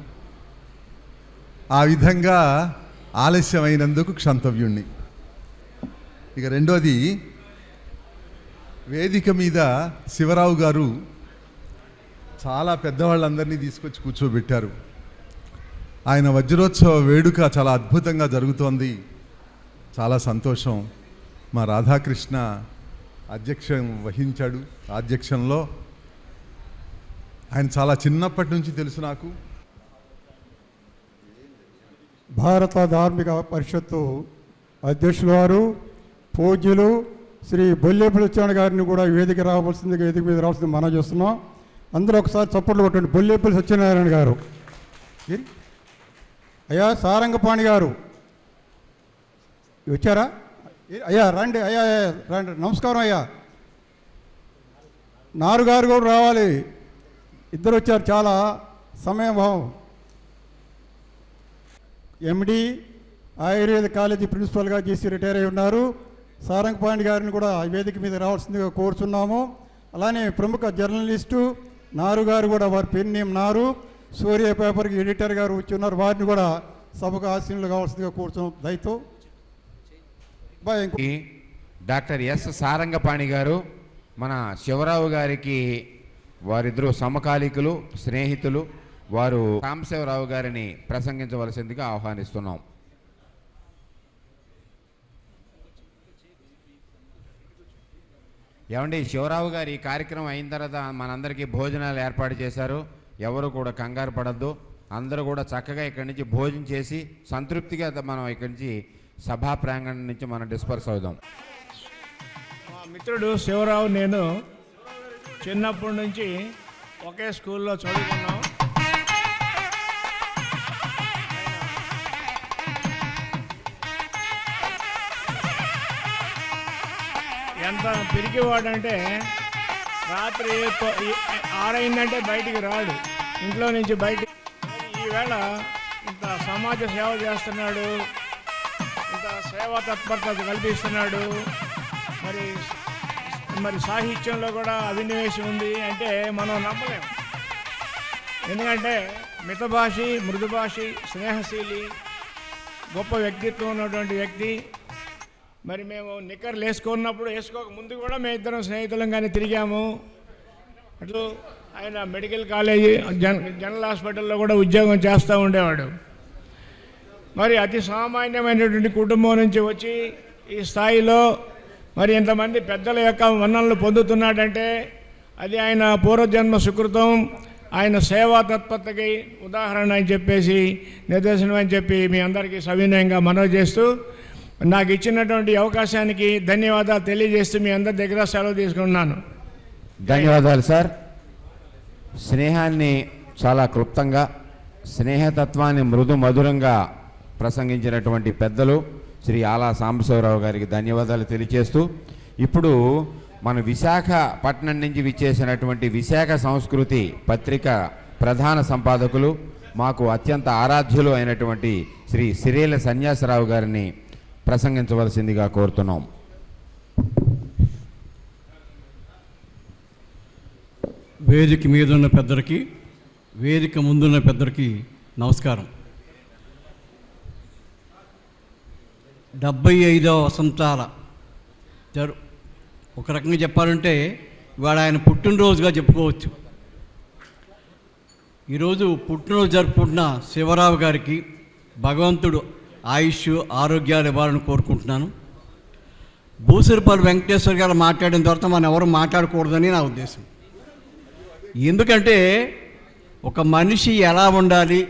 ఆ విధంగా ఆలస్యమైనందుకు క్షంతవ్యుణ్ణి. ఇక రెండోది, వేదిక మీద శివరావు గారు చాలా పెద్దవాళ్ళందరినీ తీసుకొచ్చి కూర్చోబెట్టారు. ఆయన వజ్రోత్సవ వేడుక చాలా అద్భుతంగా జరుగుతోంది, చాలా సంతోషం. మా రాధాకృష్ణ అధ్యక్షం వహించాడు. అధ్యక్షంలో ఆయన చాలా చిన్నప్పటి నుంచి తెలుసు నాకు. భారత ధార్మిక పరిషత్తు అధ్యక్షులు వారు పూజ్యులు శ్రీ బొల్లేపల్లి సత్యనారాయణ గారిని కూడా వేదిక మీద రావాల్సింది మనం చేస్తున్నాం. అందరూ ఒకసారి చప్పట్లు కొట్టండి. బొల్లేపల్లి సత్యనారాయణ గారు, అయ్యా సారంగపాణి గారు వచ్చారా? అయ్యా రండి, అయ్యా రండి, నమస్కారం అయ్యా. నారుగారు కూడా రావాలి, ఇద్దరు వచ్చారు, చాలా సమయం భావం. ఎండి ఆయుర్వేద కాలేజీ ప్రిన్సిపల్గా చేసి రిటైర్ అయి ఉన్నారు. సారంగపాణి గారిని కూడా వేదిక మీద రావాల్సిందిగా కోరుచున్నాము. అలానే ప్రముఖ జర్నలిస్టు నారు గారు కూడా, వారి పేరు నేమ్ నారు, సూర్య పేపర్కి ఎడిటర్ గారు వచ్చి ఉన్నారు, వారిని కూడా సభకు ఆశీనులు కావాల్సిందిగా కోరుతున్నాం దయతో. డాక్టర్ ఎస్ సారంగపాణి గారు మన శివరావు గారికి వారిద్దరూ సమకాలీకులు, స్నేహితులు. వారు రామశివరావు గారిని ప్రసంగించవలసిందిగా ఆహ్వానిస్తున్నాం. ఏమండి, శివరావు గారు ఈ కార్యక్రమం అయిన తర్వాత మనందరికీ భోజనాలు ఏర్పాటు చేశారు. ఎవరు కూడా కంగారు పడద్దు, అందరూ కూడా చక్కగా ఇక్కడి నుంచి భోజనం చేసి సంతృప్తిగా మనం ఇక్కడి నుంచి సభా ప్రాంగణం నుంచి మనం డిస్పర్స్ అవుదాం. మా మిత్రుడు శివరావు నేను చిన్నప్పటి నుంచి ఒకే స్కూల్లో చదువుకున్నాం. ఎంత పిరికివాడంటే రాత్రి 6 అయిందంటే బయటికి రాడు, ఇంట్లో నుంచి బయటికి. ఈవేళ ఇంత సమాజ సేవ చేస్తున్నాడు, ఇంత సేవా తత్పరత కల్పిస్తున్నాడు. మరి సాహిత్యంలో కూడా అభినవేశం ఉంది అంటే మనం నమ్మలేం. ఎందుకంటే మితభాషి, మృదుభాషి, స్నేహశీలి, గొప్ప వ్యక్తిత్వం ఉన్నటువంటి వ్యక్తి. మరి మేము నిక్కర్లు వేసుకోక ముందు కూడా మేము ఇద్దరం స్నేహితులంగానే తిరిగాము. అట్లు ఆయన మెడికల్ కాలేజీ జనరల్ హాస్పిటల్లో కూడా ఉద్యోగం చేస్తూ ఉండేవాడు. మరి అతి సామాన్యమైనటువంటి కుటుంబం నుంచి వచ్చి ఈ స్థాయిలో మరి ఇంతమంది పెద్దల యొక్క మన్ననలు పొందుతున్నాడంటే అది ఆయన పూర్వజన్మ సుకృతం, ఆయన సేవా తత్పరతకి ఉదాహరణ అని చెప్పేసి నిదర్శనం అని చెప్పి మీ అందరికీ సవినయంగా మనవి చేస్తూ నాకు ఇచ్చినటువంటి అవకాశానికి ధన్యవాదాలు తెలియజేస్తూ మీ అందరి దగ్గర సెలవు తీసుకున్నాను. ధన్యవాదాలు సార్. స్నేహాన్ని చాలా క్లుప్తంగా, స్నేహతత్వాన్ని మృదు మధురంగా ప్రసంగించినటువంటి పెద్దలు శ్రీ ఆలా సాంబశివరావు గారికి ధన్యవాదాలు తెలియజేస్తూ, ఇప్పుడు మన విశాఖపట్నం నుంచి విచ్చేసినటువంటి విశాఖ సంస్కృతి పత్రిక ప్రధాన సంపాదకులు, మాకు అత్యంత ఆరాధ్యులు అయినటువంటి శ్రీ సిరేల సన్యాసరావు గారిని ప్రసంగించవలసిందిగా కోరుతున్నాం. వేదిక మీద ఉన్న పెద్దలకి, వేదిక ముందున్న పెద్దలకి నమస్కారం. 75వ వసంతాల ఒక రకంగా చెప్పాలంటే ఇవాళ ఆయన పుట్టినరోజుగా చెప్పుకోవచ్చు. ఈరోజు పుట్టినరోజు జరుపుకుంటున్న శివరావు గారికి భగవంతుడు ఆయుష్ ఆరోగ్యాలు ఇవ్వాలని కోరుకుంటున్నాను. బూసిరిపల్లి వెంకటేశ్వర గారు మాట్లాడిన తర్వాత మనం ఎవరు మాట్లాడకూడదని నా ఉద్దేశం. ఎందుకంటే ఒక మనిషి ఎలా ఉండాలి,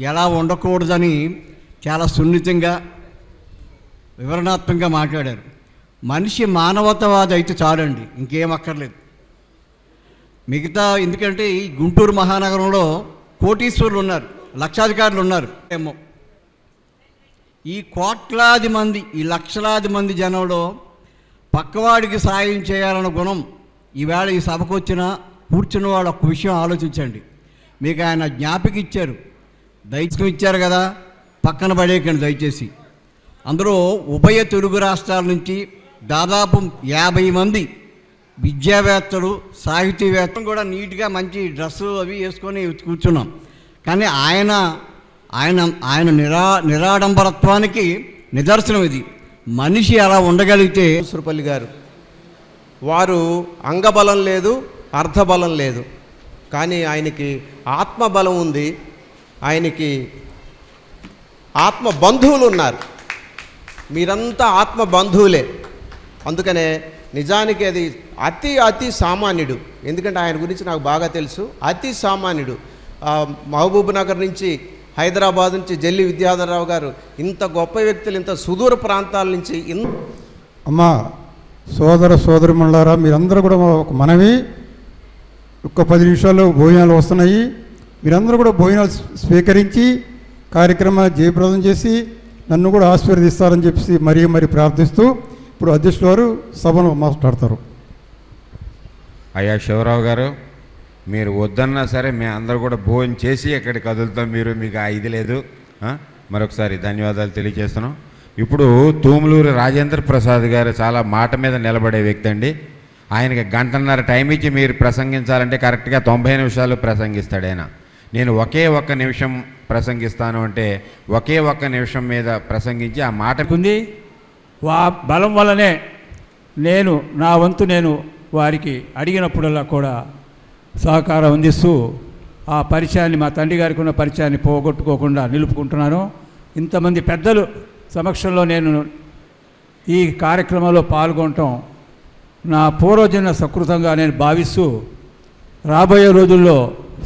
ఎలా ఉండకూడదని చాలా సున్నితంగా వివరణాత్మకంగా మాట్లాడారు. మనిషి మానవతావాది అయితే చాలండి, ఇంకేం అక్కర్లేదు. మిగతా ఎందుకంటే ఈ గుంటూరు మహానగరంలో కోటీశ్వరులు ఉన్నారు, లక్షాధికారులు ఉన్నారు ఏమో. ఈ కోట్లాది మంది, ఈ లక్షలాది మంది జనంలో పక్కవాడికి సాయం చేయాలన్న గుణం ఈవేళ ఈ సభకు వచ్చిన కూర్చున్న వాళ్ళు ఒక విషయం ఆలోచించండి. మీకు ఆయన జ్ఞాపిక ఇచ్చారు, దైత్యం ఇచ్చారు కదా, పక్కన పడేయకండి దయచేసి. అందులో ఉభయ తెలుగు రాష్ట్రాల నుంచి దాదాపు 50 మంది విద్యావేత్తలు, సాహితీవేత్తలు కూడా నీట్గా మంచి డ్రెస్సు అవి వేసుకొని కూర్చున్నాం. కానీ ఆయన ఆయన ఆయన నిరాడంబరత్వానికి నిదర్శనం ఇది. మనిషి అలా ఉండగలిగితే. సురపల్లి గారు వారు అంగబలం లేదు, అర్థబలం లేదు, కానీ ఆయనకి ఆత్మబలం ఉంది. ఆయనకి ఆత్మ బంధువులు ఉన్నారు. మీరంతా ఆత్మ బంధువులే. అందుకనే నిజానికి అది అతి సామాన్యుడు. ఎందుకంటే ఆయన గురించి నాకు బాగా తెలుసు. అతి సామాన్యుడు. మహబూబ్ నగర్ నుంచి, హైదరాబాద్ నుంచి జల్లి విద్యాధరరావు గారు, ఇంత గొప్ప వ్యక్తులు ఇంత సుదూర ప్రాంతాల నుంచి అమ్మా సోదర సోదరిమణులారా, మీరందరూ కూడా ఒక మనవి, ఒక్క 10 నిమిషాల్లో భోజనాలు వస్తున్నాయి. మీరందరూ కూడా భోజనాలు స్వీకరించి కార్యక్రమాన్ని జయప్రదం చేసి నన్ను కూడా ఆశీర్వదిస్తారని చెప్పి మరీ ప్రార్థిస్తూ ఇప్పుడు అధ్యక్షుల వారు సభను మాట్లాడతారు. అయ్యా శివరావు గారు, మీరు వద్దన్నా సరే మేము అందరూ కూడా భోజనం చేసి ఎక్కడికి కదులుతాం. మీకు ఆ ఇది లేదు. మరొకసారి ధన్యవాదాలు తెలియజేస్తున్నాం. ఇప్పుడు తూములూరు రాజేంద్ర ప్రసాద్ గారు చాలా మాట మీద నిలబడే వ్యక్తి అండి. ఆయనకి 1.5 గంటల టైం ఇచ్చి మీరు ప్రసంగించాలంటే కరెక్ట్గా 90 నిమిషాలు ప్రసంగిస్తాడు ఆయన. నేను ఒకే ఒక్క నిమిషం ప్రసంగిస్తాను అంటే ఒకే ఒక్క నిమిషం మీద ప్రసంగించి ఆ మాట ఉంది. బలం వల్లనే నా వంతు నేను వారికి అడిగినప్పుడల్లా కూడా సహకారం అందిస్తూ ఆ పరిచయాన్ని, మా తండ్రి గారికి ఉన్న పరిచయాన్ని పోగొట్టుకోకుండా నిలుపుకుంటున్నాను. ఇంతమంది పెద్దలు సమక్షంలో నేను ఈ కార్యక్రమంలో పాల్గొనటం నా పూర్వజన్మ సకృతంగా నేను భావిస్తూ, రాబోయే రోజుల్లో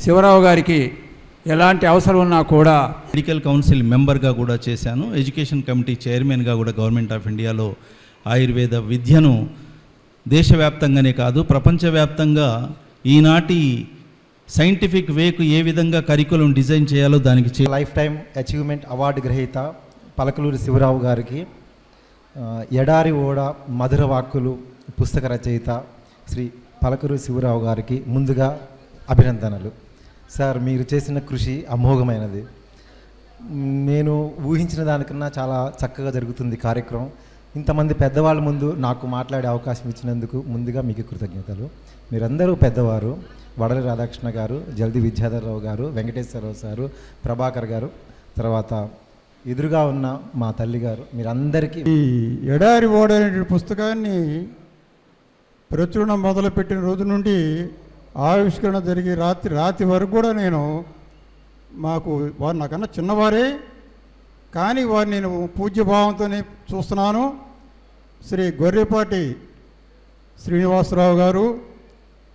శివరావు గారికి ఎలాంటి అవసరం ఉన్నా కూడా మెడికల్ కౌన్సిల్ మెంబర్గా కూడా చేశాను. ఎడ్యుకేషన్ కమిటీ చైర్మన్గా కూడా గవర్నమెంట్ ఆఫ్ ఇండియాలో ఆయుర్వేద విద్యను దేశవ్యాప్తంగానే కాదు ప్రపంచవ్యాప్తంగా ఈనాటి సైంటిఫిక్ వేకు ఏ విధంగా కరికులం డిజైన్ చేయాలో దానికి లైఫ్ టైం అచీవ్మెంట్ అవార్డు గ్రహీత పలకలూరి శివరావు గారికి, ఎడారి ఓడ మధుర వాక్కులు పుస్తక రచయిత శ్రీ పలకలూరి శివరావు గారికి ముందుగా అభినందనలు. సార్, మీరు చేసిన కృషి అమోఘమైనది. నేను ఊహించిన దానికన్నా చాలా చక్కగా జరుగుతుంది కార్యక్రమం. ఇంతమంది పెద్దవాళ్ళ ముందు నాకు మాట్లాడే అవకాశం ఇచ్చినందుకు ముందుగా మీకు కృతజ్ఞతలు. మీరందరూ పెద్దవారు. వడలి రాధాకృష్ణ గారు, జల్ది విద్యాధరరావు గారు, వెంకటేశ్వరరావు సారు, ప్రభాకర్ గారు, తర్వాత ఎదురుగా ఉన్న మా తల్లి గారు, మీరందరికీ. ఈ ఎడారి ఓడ అనే పుస్తకాన్ని ప్రచురణ మొదలుపెట్టిన రోజు నుండి ఆవిష్కరణ జరిగి రాత్రి వరకు కూడా నేను వారు నాకన్నా చిన్నవారే, కానీ వారు నేను పూజ్యభావంతోనే చూస్తున్నాను. శ్రీ గొర్రెపాటి శ్రీనివాసరావు గారు,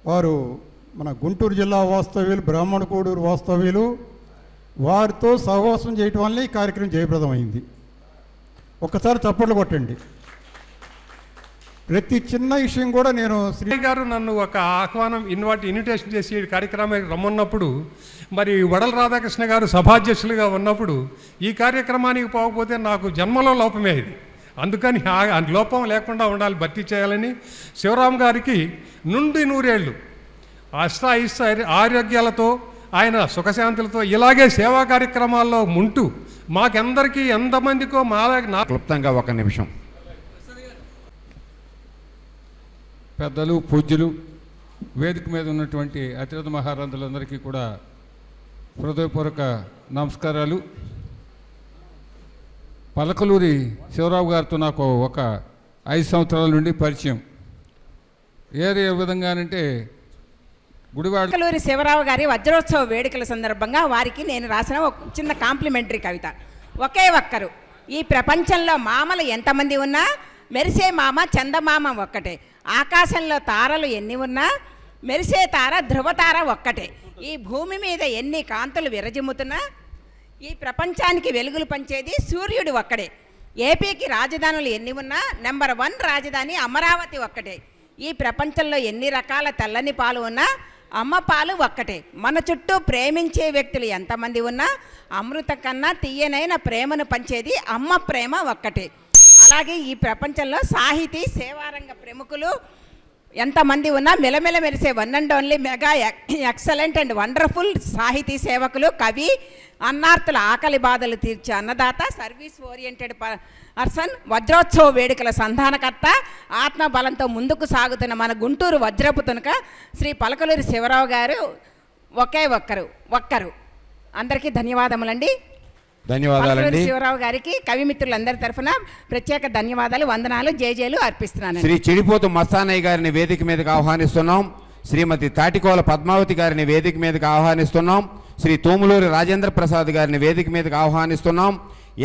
వారు మన గుంటూరు జిల్లా వాస్తవ్యులు, బ్రాహ్మణ కోడూరు వాస్తవ్యులు. వారితో సహవాసం చేయటం వల్ల ఈ కార్యక్రమం జయప్రదమైంది. ఒక్కసారి చప్పట్లు కొట్టండి. ప్రతి చిన్న విషయం కూడా నేను శ్రీ గారు నన్ను ఒక ఇన్విటేషన్ చేసి ఈ కార్యక్రమానికి రమ్మన్నప్పుడు, మరి వడల రాధాకృష్ణ గారు సభాధ్యక్షులుగా ఉన్నప్పుడు ఈ కార్యక్రమానికి పోకపోతే నాకు జన్మలో లోపమే ఇది. అందుకని ఆ లోపం లేకుండా ఉండాలి, భర్తీ చేయాలని శివరాం గారికి నుండి 100 ఏళ్ళు అష్టాయిష్ట ఆరోగ్యాలతో, ఆయన సుఖశాంతులతో ఇలాగే సేవా కార్యక్రమాల్లో ఉంటూ మాకెందరికీ ఎంతమందికో క్లుప్తంగా ఒక నిమిషం. పెద్దలు, పూజ్యులు, వేదిక మీద ఉన్నటువంటి అతిరథ మహారాజులందరికీ కూడా హృదయపూర్వక నమస్కారాలు. పలకలూరి శివరావు గారితో నాకు ఒక 5 సంవత్సరాల నుండి పరిచయం. ఏ విధంగానంటే పలకలూరి శివరావు గారి వజ్రోత్సవ వేడుకల సందర్భంగా వారికి నేను రాసిన ఒక చిన్న కాంప్లిమెంటరీ కవిత. ఒకే ఒక్కరు ఈ ప్రపంచంలో మామలు ఎంతమంది ఉన్నా మెరిసే మామ చందమామ ఒక్కటే. ఆకాశంలో తారలు ఎన్ని ఉన్నా మెరిసే తార ధ్రువతార ఒక్కటే. ఈ భూమి మీద ఎన్ని కాంతులు విరజిమ్ముతున్నా ఈ ప్రపంచానికి వెలుగులు పంచేది సూర్యుడు ఒక్కడే. ఏపీకి రాజధానులు ఎన్ని ఉన్నా నెంబర్ 1 రాజధాని అమరావతి ఒక్కటే. ఈ ప్రపంచంలో ఎన్ని రకాల తెల్లని పాలు ఉన్నా అమ్మ పాలు ఒక్కటే. మన చుట్టూ ప్రేమించే వ్యక్తులు ఎంతమంది ఉన్నా అమృతం కన్నా తీయనైన ప్రేమను పంచేది అమ్మ ప్రేమ ఒక్కటే. అలాగే ఈ ప్రపంచంలో సాహితీ సేవారంగ ప్రముఖులు ఎంతమంది ఉన్నా మెలమెల మెరిసే one and only mega excellent and wonderful సాహితీ సేవకులు, కవి, అన్నార్తుల ఆకలి బాధలు తీర్చే అన్నదాత, సర్వీస్ ఓరియంటెడ్ పర్సన్, వజ్రోత్సవ వేడుకల సంధానకర్త, ఆత్మబలంతో ముందుకు సాగుతున్న మన గుంటూరు వజ్రపు తునక శ్రీ పలకలూరి శివరావు గారు ఒకే ఒక్కరు. అందరికీ ధన్యవాదములండి. ధన్యవాదాలండి. శివరావు గారికి కవిమిత్రులందరి తరఫున ప్రత్యేక ధన్యవాదాలు, వందనాలు, జేజేలు అర్పిస్తున్నాను. శ్రీ చెడిపోతు మస్తానయ్య గారిని వేదిక మీదకి ఆహ్వానిస్తున్నాం. శ్రీమతి తాటికోల పద్మావతి గారిని వేదిక మీదకి ఆహ్వానిస్తున్నాం. శ్రీ తోములూరి రాజేంద్ర ప్రసాద్ గారిని వేదిక మీదకి ఆహ్వానిస్తున్నాం.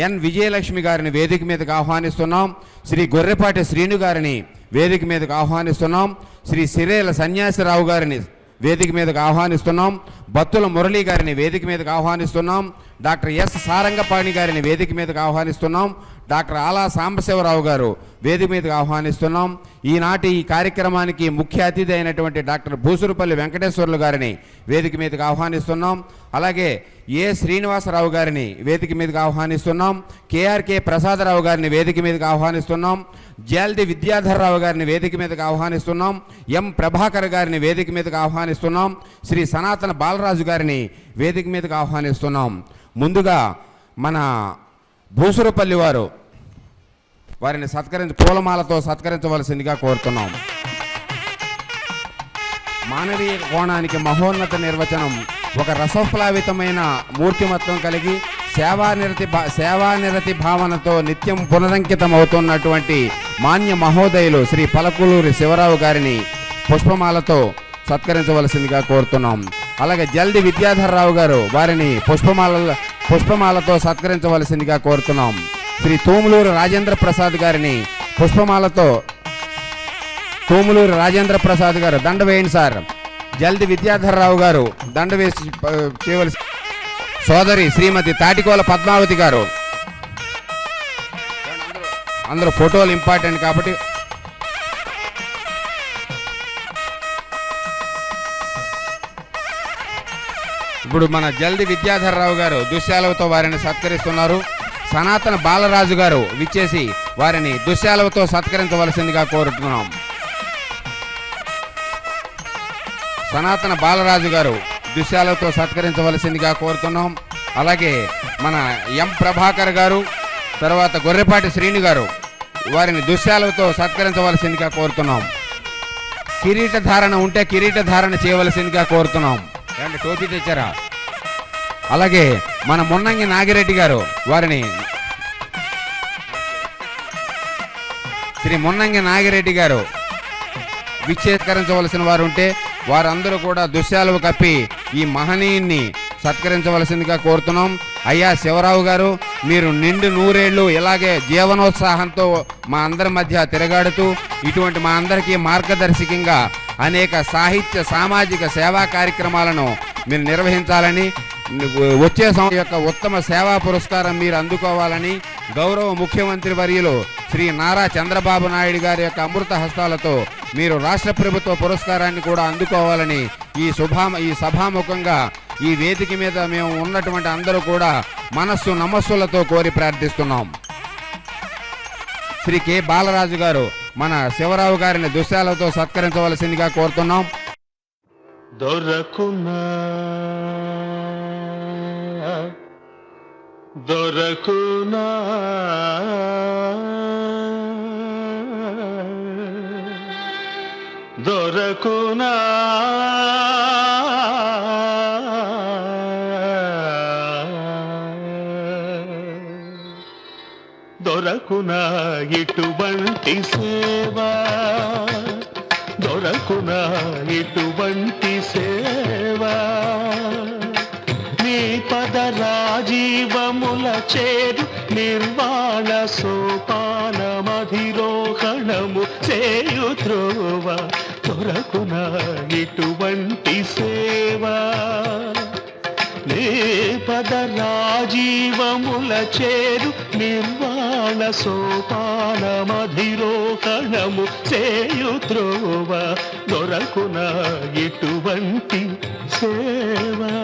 ఎన్ విజయలక్ష్మి గారిని వేదిక మీదకి ఆహ్వానిస్తున్నాం. శ్రీ గొర్రెపాటి శ్రీను గారిని వేదిక మీదకి ఆహ్వానిస్తున్నాం. శ్రీ సిరేల సన్యాసిరావు గారిని వేదిక మీదకి ఆహ్వానిస్తున్నాం. బత్తుల మురళీ గారిని వేదిక మీదకి ఆహ్వానిస్తున్నాం. డాక్టర్ ఎస్ సారంగపాణి గారిని వేదిక మీదకి ఆహ్వానిస్తున్నాం. డాక్టర్ ఆలా సాంబశివరావు గారు వేదిక మీదకి ఆహ్వానిస్తున్నాం. ఈనాటి ఈ కార్యక్రమానికి ముఖ్య అతిథి అయినటువంటి డాక్టర్ భూసురుపల్లి వెంకటేశ్వర్లు గారిని వేదిక మీదకి ఆహ్వానిస్తున్నాం. అలాగే ఏ శ్రీనివాసరావు గారిని వేదిక మీదకి ఆహ్వానిస్తున్నాం. కేఆర్కే ప్రసాదరావు గారిని వేదిక మీదకి ఆహ్వానిస్తున్నాం. జాల్ది విద్యాధర్రావు గారిని వేదిక మీదకి ఆహ్వానిస్తున్నాం. ఎం ప్రభాకర్ గారిని వేదిక మీదకి ఆహ్వానిస్తున్నాం. శ్రీ సనాతన బాలరాజు గారిని వేదిక మీదకి ఆహ్వానిస్తున్నాం. ముందుగా మన భూసురుపల్లి వారిని పూలమాలతో సత్కరించవలసిందిగా కోరుతున్నాం. మానవీయ కోణానికి మహోన్నత నిర్వచనం, ఒక రసప్లావితమైన మూర్తిమత్వం కలిగి సేవానిరతి భావనతో నిత్యం పునరంకితం అవుతున్నటువంటి మాన్య మహోదయులు శ్రీ పలకలూరి శివరావు గారిని పుష్పమాలతో సత్కరించవలసిందిగా కోరుతున్నాం. అలాగే జల్ది విద్యాధర్రావు గారు వారిని పుష్పమాలతో సత్కరించవలసిందిగా కోరుతున్నాం. శ్రీ తోములూరు రాజేంద్ర ప్రసాద్ గారిని తోములూరు రాజేంద్ర ప్రసాద్ గారు దండ వేయండి సార్. జల్ది విద్యాధర్రావు గారు దండ వేసి చేయవలసి. సోదరి శ్రీమతి తాటికోల పద్మావతి గారు. అందరూ ఫోటోలు ఇంపార్టెంట్ కాబట్టి ఇప్పుడు మన జల్ది విద్యాధర్రావు గారు దుశ్శాలవతో వారిని సత్కరిస్తున్నారు. సనాతన బాలరాజు గారు విచ్చేసి వారిని దుశ్శాలవతో సత్కరించవలసిందిగా కోరుతున్నాం. సనాతన బాలరాజు గారు దుశ్శాలతో సత్కరించవలసిందిగా కోరుతున్నాం. అలాగే మన ఎం ప్రభాకర్ గారు, తర్వాత గొర్రెపాటి శ్రీను గారు వారిని దుశ్శాలతో సత్కరించవలసిందిగా కోరుతున్నాం. కిరీట ధారణ ఉంటే కిరీట ధారణ చేయవలసిందిగా కోరుతున్నాం. ఏమంటే టోపీ తెచ్చారా? అలాగే మన మున్నంగి నాగిరెడ్డి గారు వారిని శ్రీ మున్నంగి నాగిరెడ్డి గారు విచ్చేకరించవలసిన వారు ఉంటే వారందరూ కూడా దుశ్శాలువు కప్పి ఈ మహనీయుని సత్కరించవలసిందిగా కోరుతున్నాం. అయ్యా శివరావు గారు, మీరు నిండు 100 ఏళ్ళు ఇలాగే జీవనోత్సాహంతో మా అందరి మధ్య తిరగాడుతూ ఇటువంటి మా అందరికీ మార్గదర్శకంగా అనేక సాహిత్య సామాజిక సేవా కార్యక్రమాలను మీరు నిర్వహించాలని, వచ్చే సంవత్సరం యొక్క ఉత్తమ సేవా పురస్కారం మీరు అందుకోవాలని గౌరవ ముఖ్యమంత్రి వర్యులు శ్రీ నారా చంద్రబాబు నాయుడు గారి యొక్క అమృత హస్తాలతో మీరు రాష్ట్ర ప్రభుత్వ పురస్కారాన్ని కూడా అందుకోవాలని ఈ సభాముఖంగా ఈ వేదిక మీద మేము ఉన్నటువంటి అందరూ కూడా మనస్సు నమస్సులతో కోరి ప్రార్థిస్తున్నాం. శ్రీ కె బాలరాజు గారు మన శివరావు గారిని దుశ్శాలతో సత్కరించవలసిందిగా కోరుతున్నాం. దొరకునా దొరకునా దొరకునా దొరకునా ఇటువంటి సేవా, దొరకునా ఇటువంటి సేవా, నీ పద రాజీవముల చేరు నిర్వాణ సోపానమధిరోహణము చేయు త్రోవ, దొరకునా ఇటువంటి సేవా, నీ పద రాజీవముల చేరు నిర్వాణ సోపానమధిరోహణము చేయు త్రోవ, దొరకునా ఇటువంటి సేవా.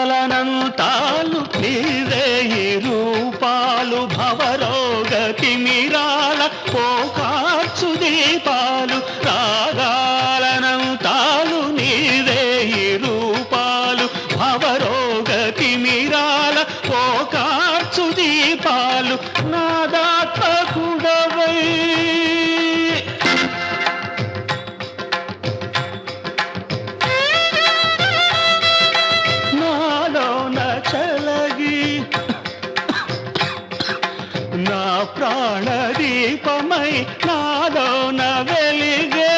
రాగాలనంతాలు నీవే ఈ రూపాలు, భవరోగ తిమిరాల పోకార్చు దీపాలు, రాగాలనంతాలు నీవే ఈ రూపాలు, భవరోగ తిమిరాల పోకార్చు దీపాలు, నాదాత్మకుడవై నా ప్రాణదీపమై నాలోన వెలిగే,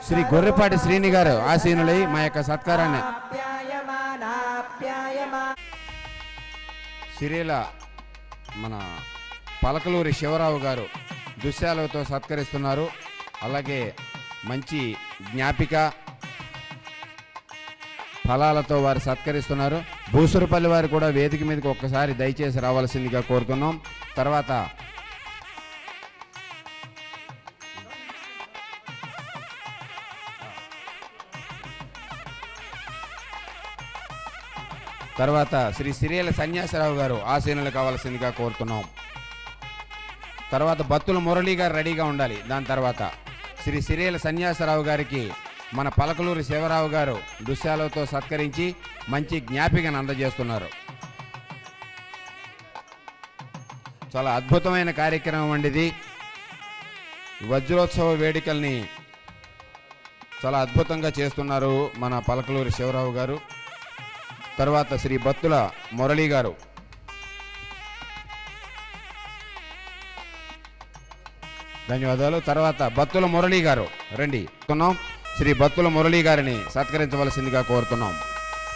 శ్రీ గొర్రెపాటి శ్రీని గారు ఆసీనులై మా యొక్క సత్కారాన్ని సిరిల మన పలకలూరి శివరావు గారు దుశ్శాలతో సత్కరిస్తున్నారు. అలాగే మంచి జ్ఞాపిక ఫలాలతో వారు సత్కరిస్తున్నారు. భూసురపల్లి వారు కూడా వేదిక మీదకి ఒక్కసారి దయచేసి రావాల్సిందిగా కోరుతున్నాం. తర్వాత శ్రీ సిరియల సన్యాసరావు గారు ఆసీనులు కావాల్సిందిగా కోరుతున్నాం. తర్వాత బత్తుల మురళీ గారు రెడీగా ఉండాలి. దాని తర్వాత శ్రీ సిరియల సన్యాసరావు గారికి మన పలకలూరి శివరావు గారు దుశ్శాలతో సత్కరించి మంచి జ్ఞాపికను అందజేస్తున్నారు. చాలా అద్భుతమైన కార్యక్రమం అండి. వజ్రోత్సవ వేడుకల్ని చాలా అద్భుతంగా చేస్తున్నారు మన పలకలూరి శివరావు గారు. తర్వాత శ్రీ బత్తుల మురళీ గారు, ధన్యవాదాలు. తర్వాత బత్తుల మురళీ గారు రండి. శ్రీ బత్తుల మురళీ గారిని సత్కరించవలసిందిగా కోరుతున్నాం.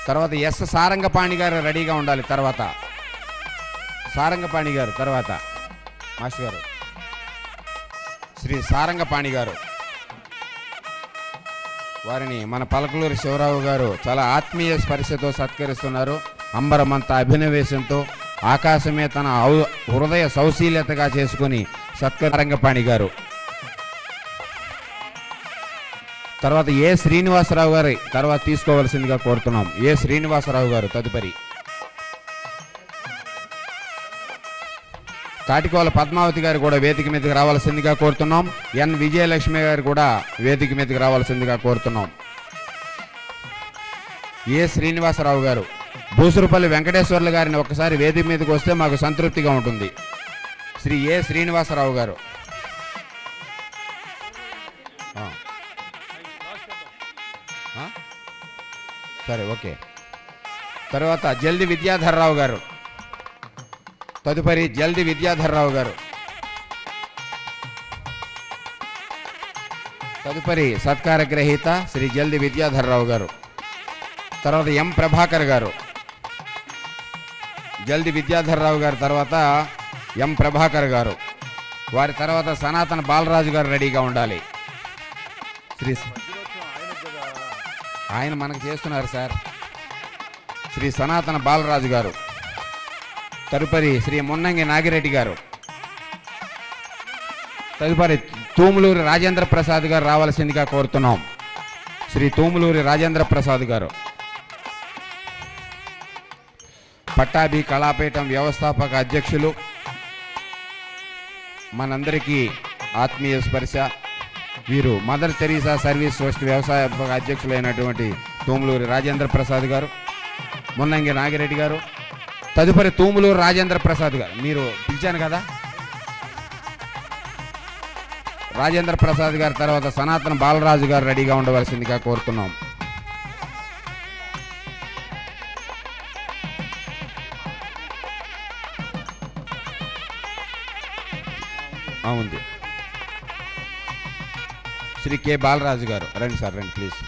తర్వాత ఎస్ సారంగపాణి గారు రెడీగా ఉండాలి. తర్వాత సారంగపాణి గారు, తర్వాత మాస్టర్ గారు శ్రీ సారంగపాణి గారు, వారిని మన పలకలూరి శివరావు గారు చాలా ఆత్మీయ స్పర్శతో సత్కరిస్తున్నారు. అంబరమంత అభినవేశంతో ఆకాశమే తన హృదయ సౌశీల్యతగా చేసుకుని సత్కరంగపాణి గారు. తర్వాత ఏ శ్రీనివాసరావు గారి తర్వాత తీసుకోవాల్సిందిగా కోరుతున్నాం. ఏ శ్రీనివాసరావు గారు తదుపరి. తాటికోల పద్మావతి గారు కూడా వేదిక మీదకి రావాల్సిందిగా కోరుతున్నాం. ఎన్ విజయలక్ష్మి గారు కూడా వేదిక మీదకి రావాల్సిందిగా కోరుతున్నాం. ఏ శ్రీనివాసరావు గారు, బూసురుపల్లి వెంకటేశ్వర్లు గారిని ఒక్కసారి వేదిక మీదకి వస్తే మాకు సంతృప్తిగా ఉంటుంది. శ్రీ ఏ శ్రీనివాసరావు గారు. సరే, ఓకే. తర్వాత జల్ది విద్యాధర్రావు గారు. తదుపరి జల్ది విద్యాధర్రావు గారు. తదుపరి సత్కార గ్రహీత శ్రీ జల్ది విద్యాధర్రావు గారు. తర్వాత ఎం ప్రభాకర్ గారు. జల్ది విద్యాధర్రావు గారు తర్వాత ఎం ప్రభాకర్ గారు. వారి తర్వాత సనాతన బాలరాజు గారు రెడీగా ఉండాలి. శ్రీ ఆయన మనకు చేస్తున్నారు సార్. శ్రీ సనాతన బాలరాజు గారు. తదుపరి శ్రీ మున్నంగి నాగిరెడ్డి గారు. తదుపరి తూములూరి రాజేంద్ర ప్రసాద్ గారు రావాల్సిందిగా కోరుతున్నాం. శ్రీ తూములూరి రాజేంద్ర ప్రసాద్ గారు. పట్టాభి కళాపీఠం వ్యవస్థాపక అధ్యక్షులు, మనందరికీ ఆత్మీయ స్పర్శ. వీరు మదర్ తెరీసా సర్వీస్ ట్రస్ట్ వ్యవస్థాపక అధ్యక్షులైనటువంటి తూములూరి రాజేంద్ర ప్రసాద్ గారు, మున్నంగి నాగిరెడ్డి గారు. తదుపరి తూములూరు రాజేంద్ర ప్రసాద్ గారు. మీరు పిలిచాను కదా, రాజేంద్ర ప్రసాద్ గారి తర్వాత సనాతన బాలరాజు గారు రెడీగా ఉండవలసిందిగా కోరుతున్నాం. ఉంది శ్రీ కె బాలరాజు గారు. రండి సార్, రండి ప్లీజ్.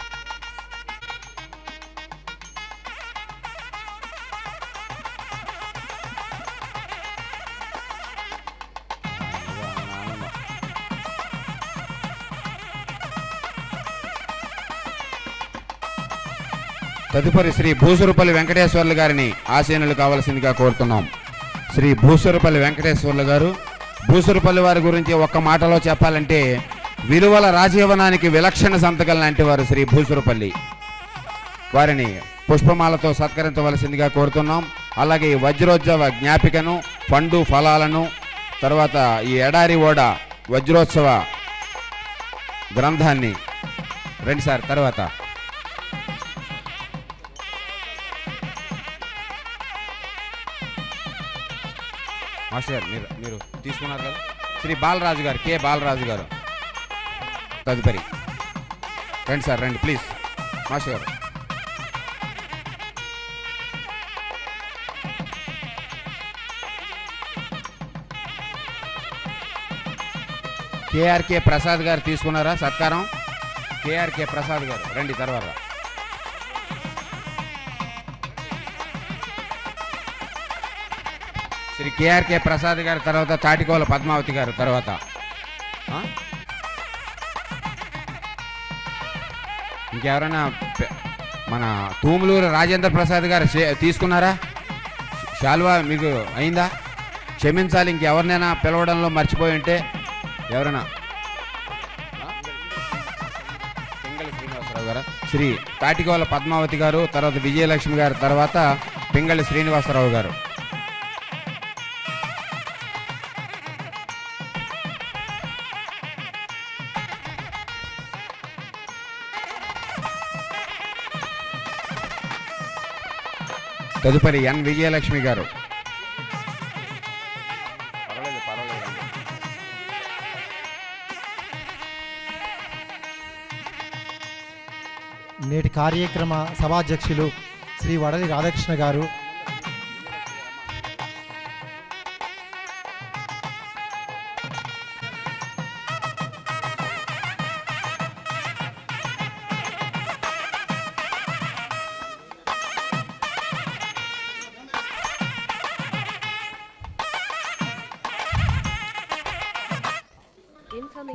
తదుపరి శ్రీ భూసురుపల్లి వెంకటేశ్వర్లు గారిని ఆశీనులు కావాల్సిందిగా కోరుతున్నాం. శ్రీ భూసురుపల్లి వెంకటేశ్వర్లు గారు. భూసురుపల్లి వారి గురించి ఒక్క మాటలో చెప్పాలంటే విలువల రాజీవనానికి విలక్షణ సంతకం లాంటి వారు శ్రీ భూసురుపల్లి. వారిని పుష్పమాలతో సత్కరించవలసిందిగా కోరుతున్నాం. అలాగే వజ్రోత్సవ జ్ఞాపికను, పండు ఫలాలను, తర్వాత ఈ ఎడారి ఓడ వజ్రోత్సవ గ్రంథాన్ని రండి సార్. తర్వాత మాస్టర్ మీరు తీసుకున్నారు కదా, శ్రీ బాలరాజు గారు, కె బాలరాజు గారు. తదుపరి రండి సార్, రండి ప్లీజ్ మాస్టర్ గారు. కేఆర్కే ప్రసాద్ గారు తీసుకున్నారా సత్కారం? కేఆర్కే ప్రసాద్ గారు రండి. తర్వాత శ్రీ కేఆర్కే ప్రసాద్ గారు, తర్వాత తాటికోల పద్మావతి గారు. తర్వాత ఇంకెవరైనా మన తూములూరు రాజేంద్ర ప్రసాద్ గారు తీసుకున్నారా? శాల్వా మీకు అయిందా? క్షమించాలి, ఇంకెవరినైనా పిలవడంలో మర్చిపోయి ఉంటే ఎవరైనా. పింగళి శ్రీనివాసరావు గారు, శ్రీ తాటికోల పద్మావతి గారు, తర్వాత విజయలక్ష్మి గారు, తర్వాత పింగళి శ్రీనివాసరావు గారు. తదుపరి ఎన్ విజయలక్ష్మి గారు. నేటి కార్యక్రమ సభాధ్యక్షులు శ్రీ వడలి రాధాకృష్ణ గారు,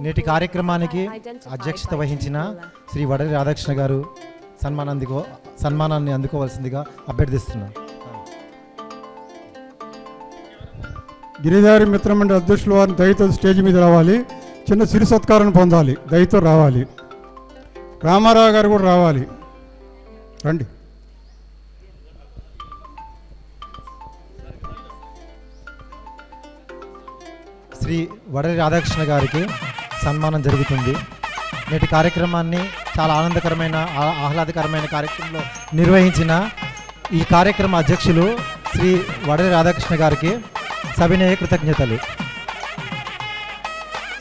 నేటి కార్యక్రమానికి అధ్యక్షత వహించిన శ్రీ వడలి రాధాకృష్ణ గారు సన్మానాన్ని అందుకోవాల్సిందిగా అభ్యర్థిస్తున్నాను. గిరిధారి మిత్రమండలి అధ్యక్షుల వారిని దయతో స్టేజ్ మీద రావాలి. చిన్న సిరి సత్కారం పొందాలి, దయతో రావాలి. రామారావు గారు కూడా రావాలి, రండి. శ్రీ వడలి రాధాకృష్ణ గారికి సన్మానం జరుగుతుంది. నేటి కార్యక్రమాన్ని చాలా ఆనందకరమైన ఆహ్లాదకరమైన కార్యక్రమంలో నిర్వహించిన ఈ కార్యక్రమ అధ్యక్షులు శ్రీ వడలి రాధాకృష్ణ గారికి సవినయ కృతజ్ఞతలు.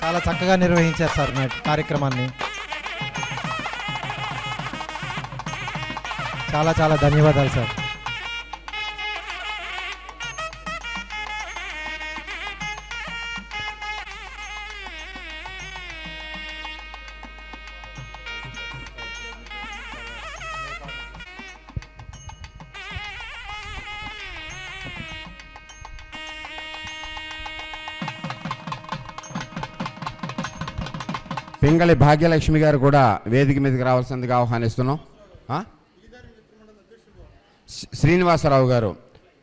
చాలా చక్కగా నిర్వహించారు సార్ నేటి కార్యక్రమాన్ని. చాలా చాలా ధన్యవాదాలు సార్. పింగళి భాగ్యలక్ష్మి గారు కూడా వేదిక మీదకి రావాల్సిందిగా ఆహ్వానిస్తున్నాం. శ్రీనివాసరావు గారు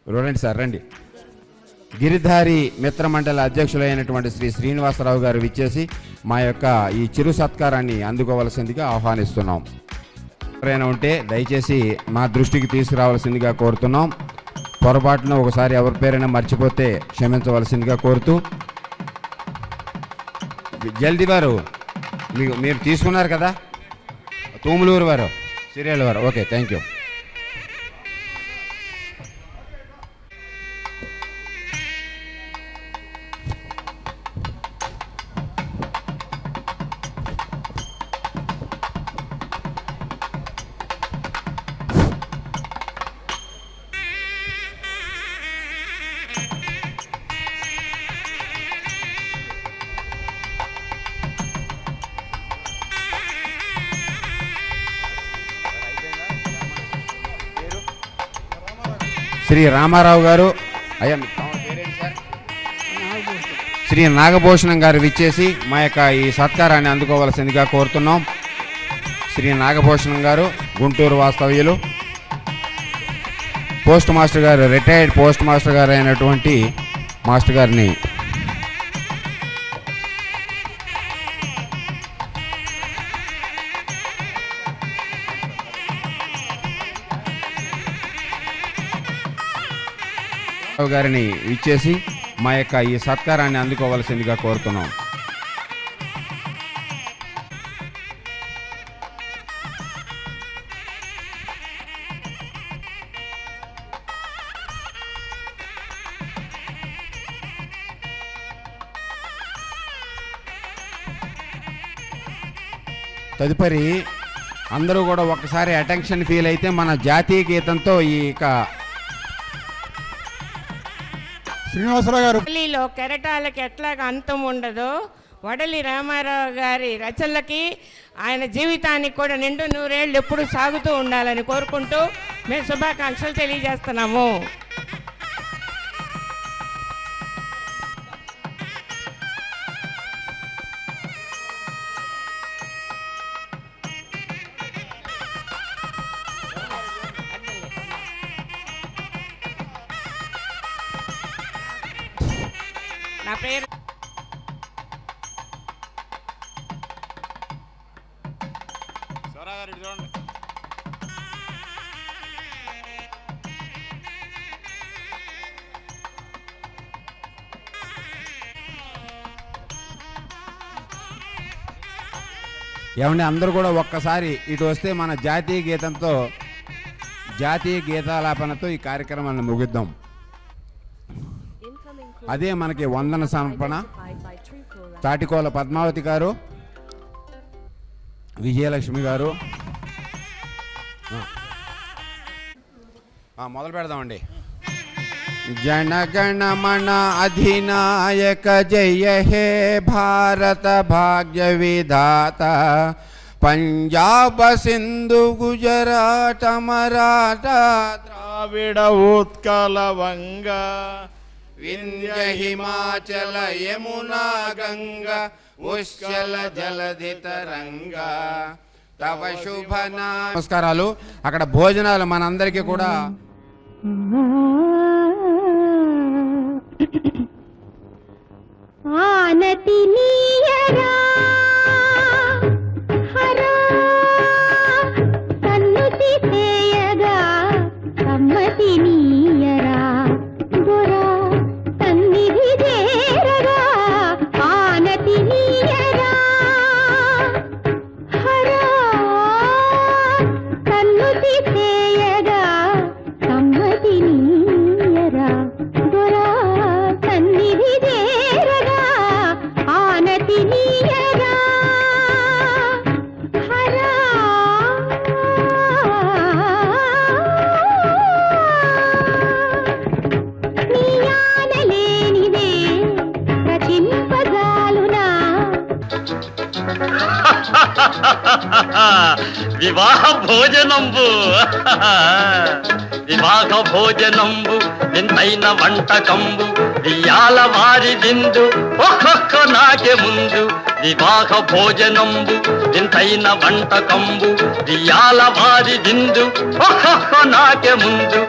రండి సార్, రండి. గిరిధారి మిత్రమండలి అధ్యక్షులైనటువంటి శ్రీ శ్రీనివాసరావు గారు విచ్చేసి మా యొక్క ఈ చిరు సత్కారాన్ని అందుకోవాల్సిందిగా ఆహ్వానిస్తున్నాం. ఎవరైనా ఉంటే దయచేసి మా దృష్టికి తీసుకురావాల్సిందిగా కోరుతున్నాం. పొరపాటున ఒకసారి ఎవరి పేరైనా మర్చిపోతే క్షమించవలసిందిగా కోరుతూ, జల్దీ వారు మీరు తీసుకున్నారు కదా, తూములూరు వారు, సిరియల్ వారు. Okay, thank you. Shri Ramarao గారు, అయ్యా శ్రీ నాగభూషణం గారు విచ్చేసి మా యొక్క ఈ సత్కారాన్ని అందుకోవాల్సిందిగా కోరుతున్నాం. శ్రీ నాగభూషణం గారు గుంటూరు వాస్తవ్యులు, పోస్ట్ మాస్టర్ గారు, రిటైర్డ్ పోస్ట్ మాస్టర్ గారు అయినటువంటి మాస్టర్ గారిని గారిని ఇచ్చేసి మా యొక్క ఈ సత్కారాన్ని అందుకోవాల్సిందిగా కోరుతున్నాం. తదుపరి అందరూ కూడా ఒక్కసారి అటెన్షన్ ఫీల్ అయితే మన జాతీయ గీతంతో ఈ శ్రీనివాసరావు గారు వడలిలో కెరటాలకి ఎట్లాగా అంతం ఉండదో, వడలి రామారావు గారి రచనలకి ఆయన జీవితానికి కూడా నిండు నూరేళ్ళు ఎప్పుడు సాగుతూ ఉండాలని కోరుకుంటూ మేము శుభాకాంక్షలు తెలియజేస్తున్నాము. నా పేరు ఏమండి, అందరూ కూడా ఒక్కసారి ఇటు వస్తే మన జాతీయ గీతంతో, జాతీయ గీతాలాపనతో ఈ కార్యక్రమాన్ని ముగిద్దాం. అదే మనకి వందన సమర్పణ. తాటికోల పద్మావతి గారు, విజయలక్ష్మి గారు. మొదలు పెడదామండి. జనగణమన అధినాయక జయ హే భారత భాగ్య విధాత, పంజాబ సింధు గుజరాట మరాఠ ద్రావిడ ఉత్కల వంగ వింధ్య హిమాచల యమునా గంగ ఉష్కల జలధి తరంగ తవ శుభ నమస్కారాలు. అక్కడ భోజనాలు మనందరికీ కూడా ఆనతి నీయరా హరా సన్నుతి చేయగా సమ్మతి నీయరా దొరా సన్నిధి చేరగా వివాహ భోజనంబు వివాహ భోజనంబు వింతైన వంటకంబు వియాల వారి విందు ఒక్కొక్క నాకే ముందు వివాహ భోజనంబు వింతైన వంటకంబు వియాల వారి విందు ఒక్కొక్క నాకే ముందు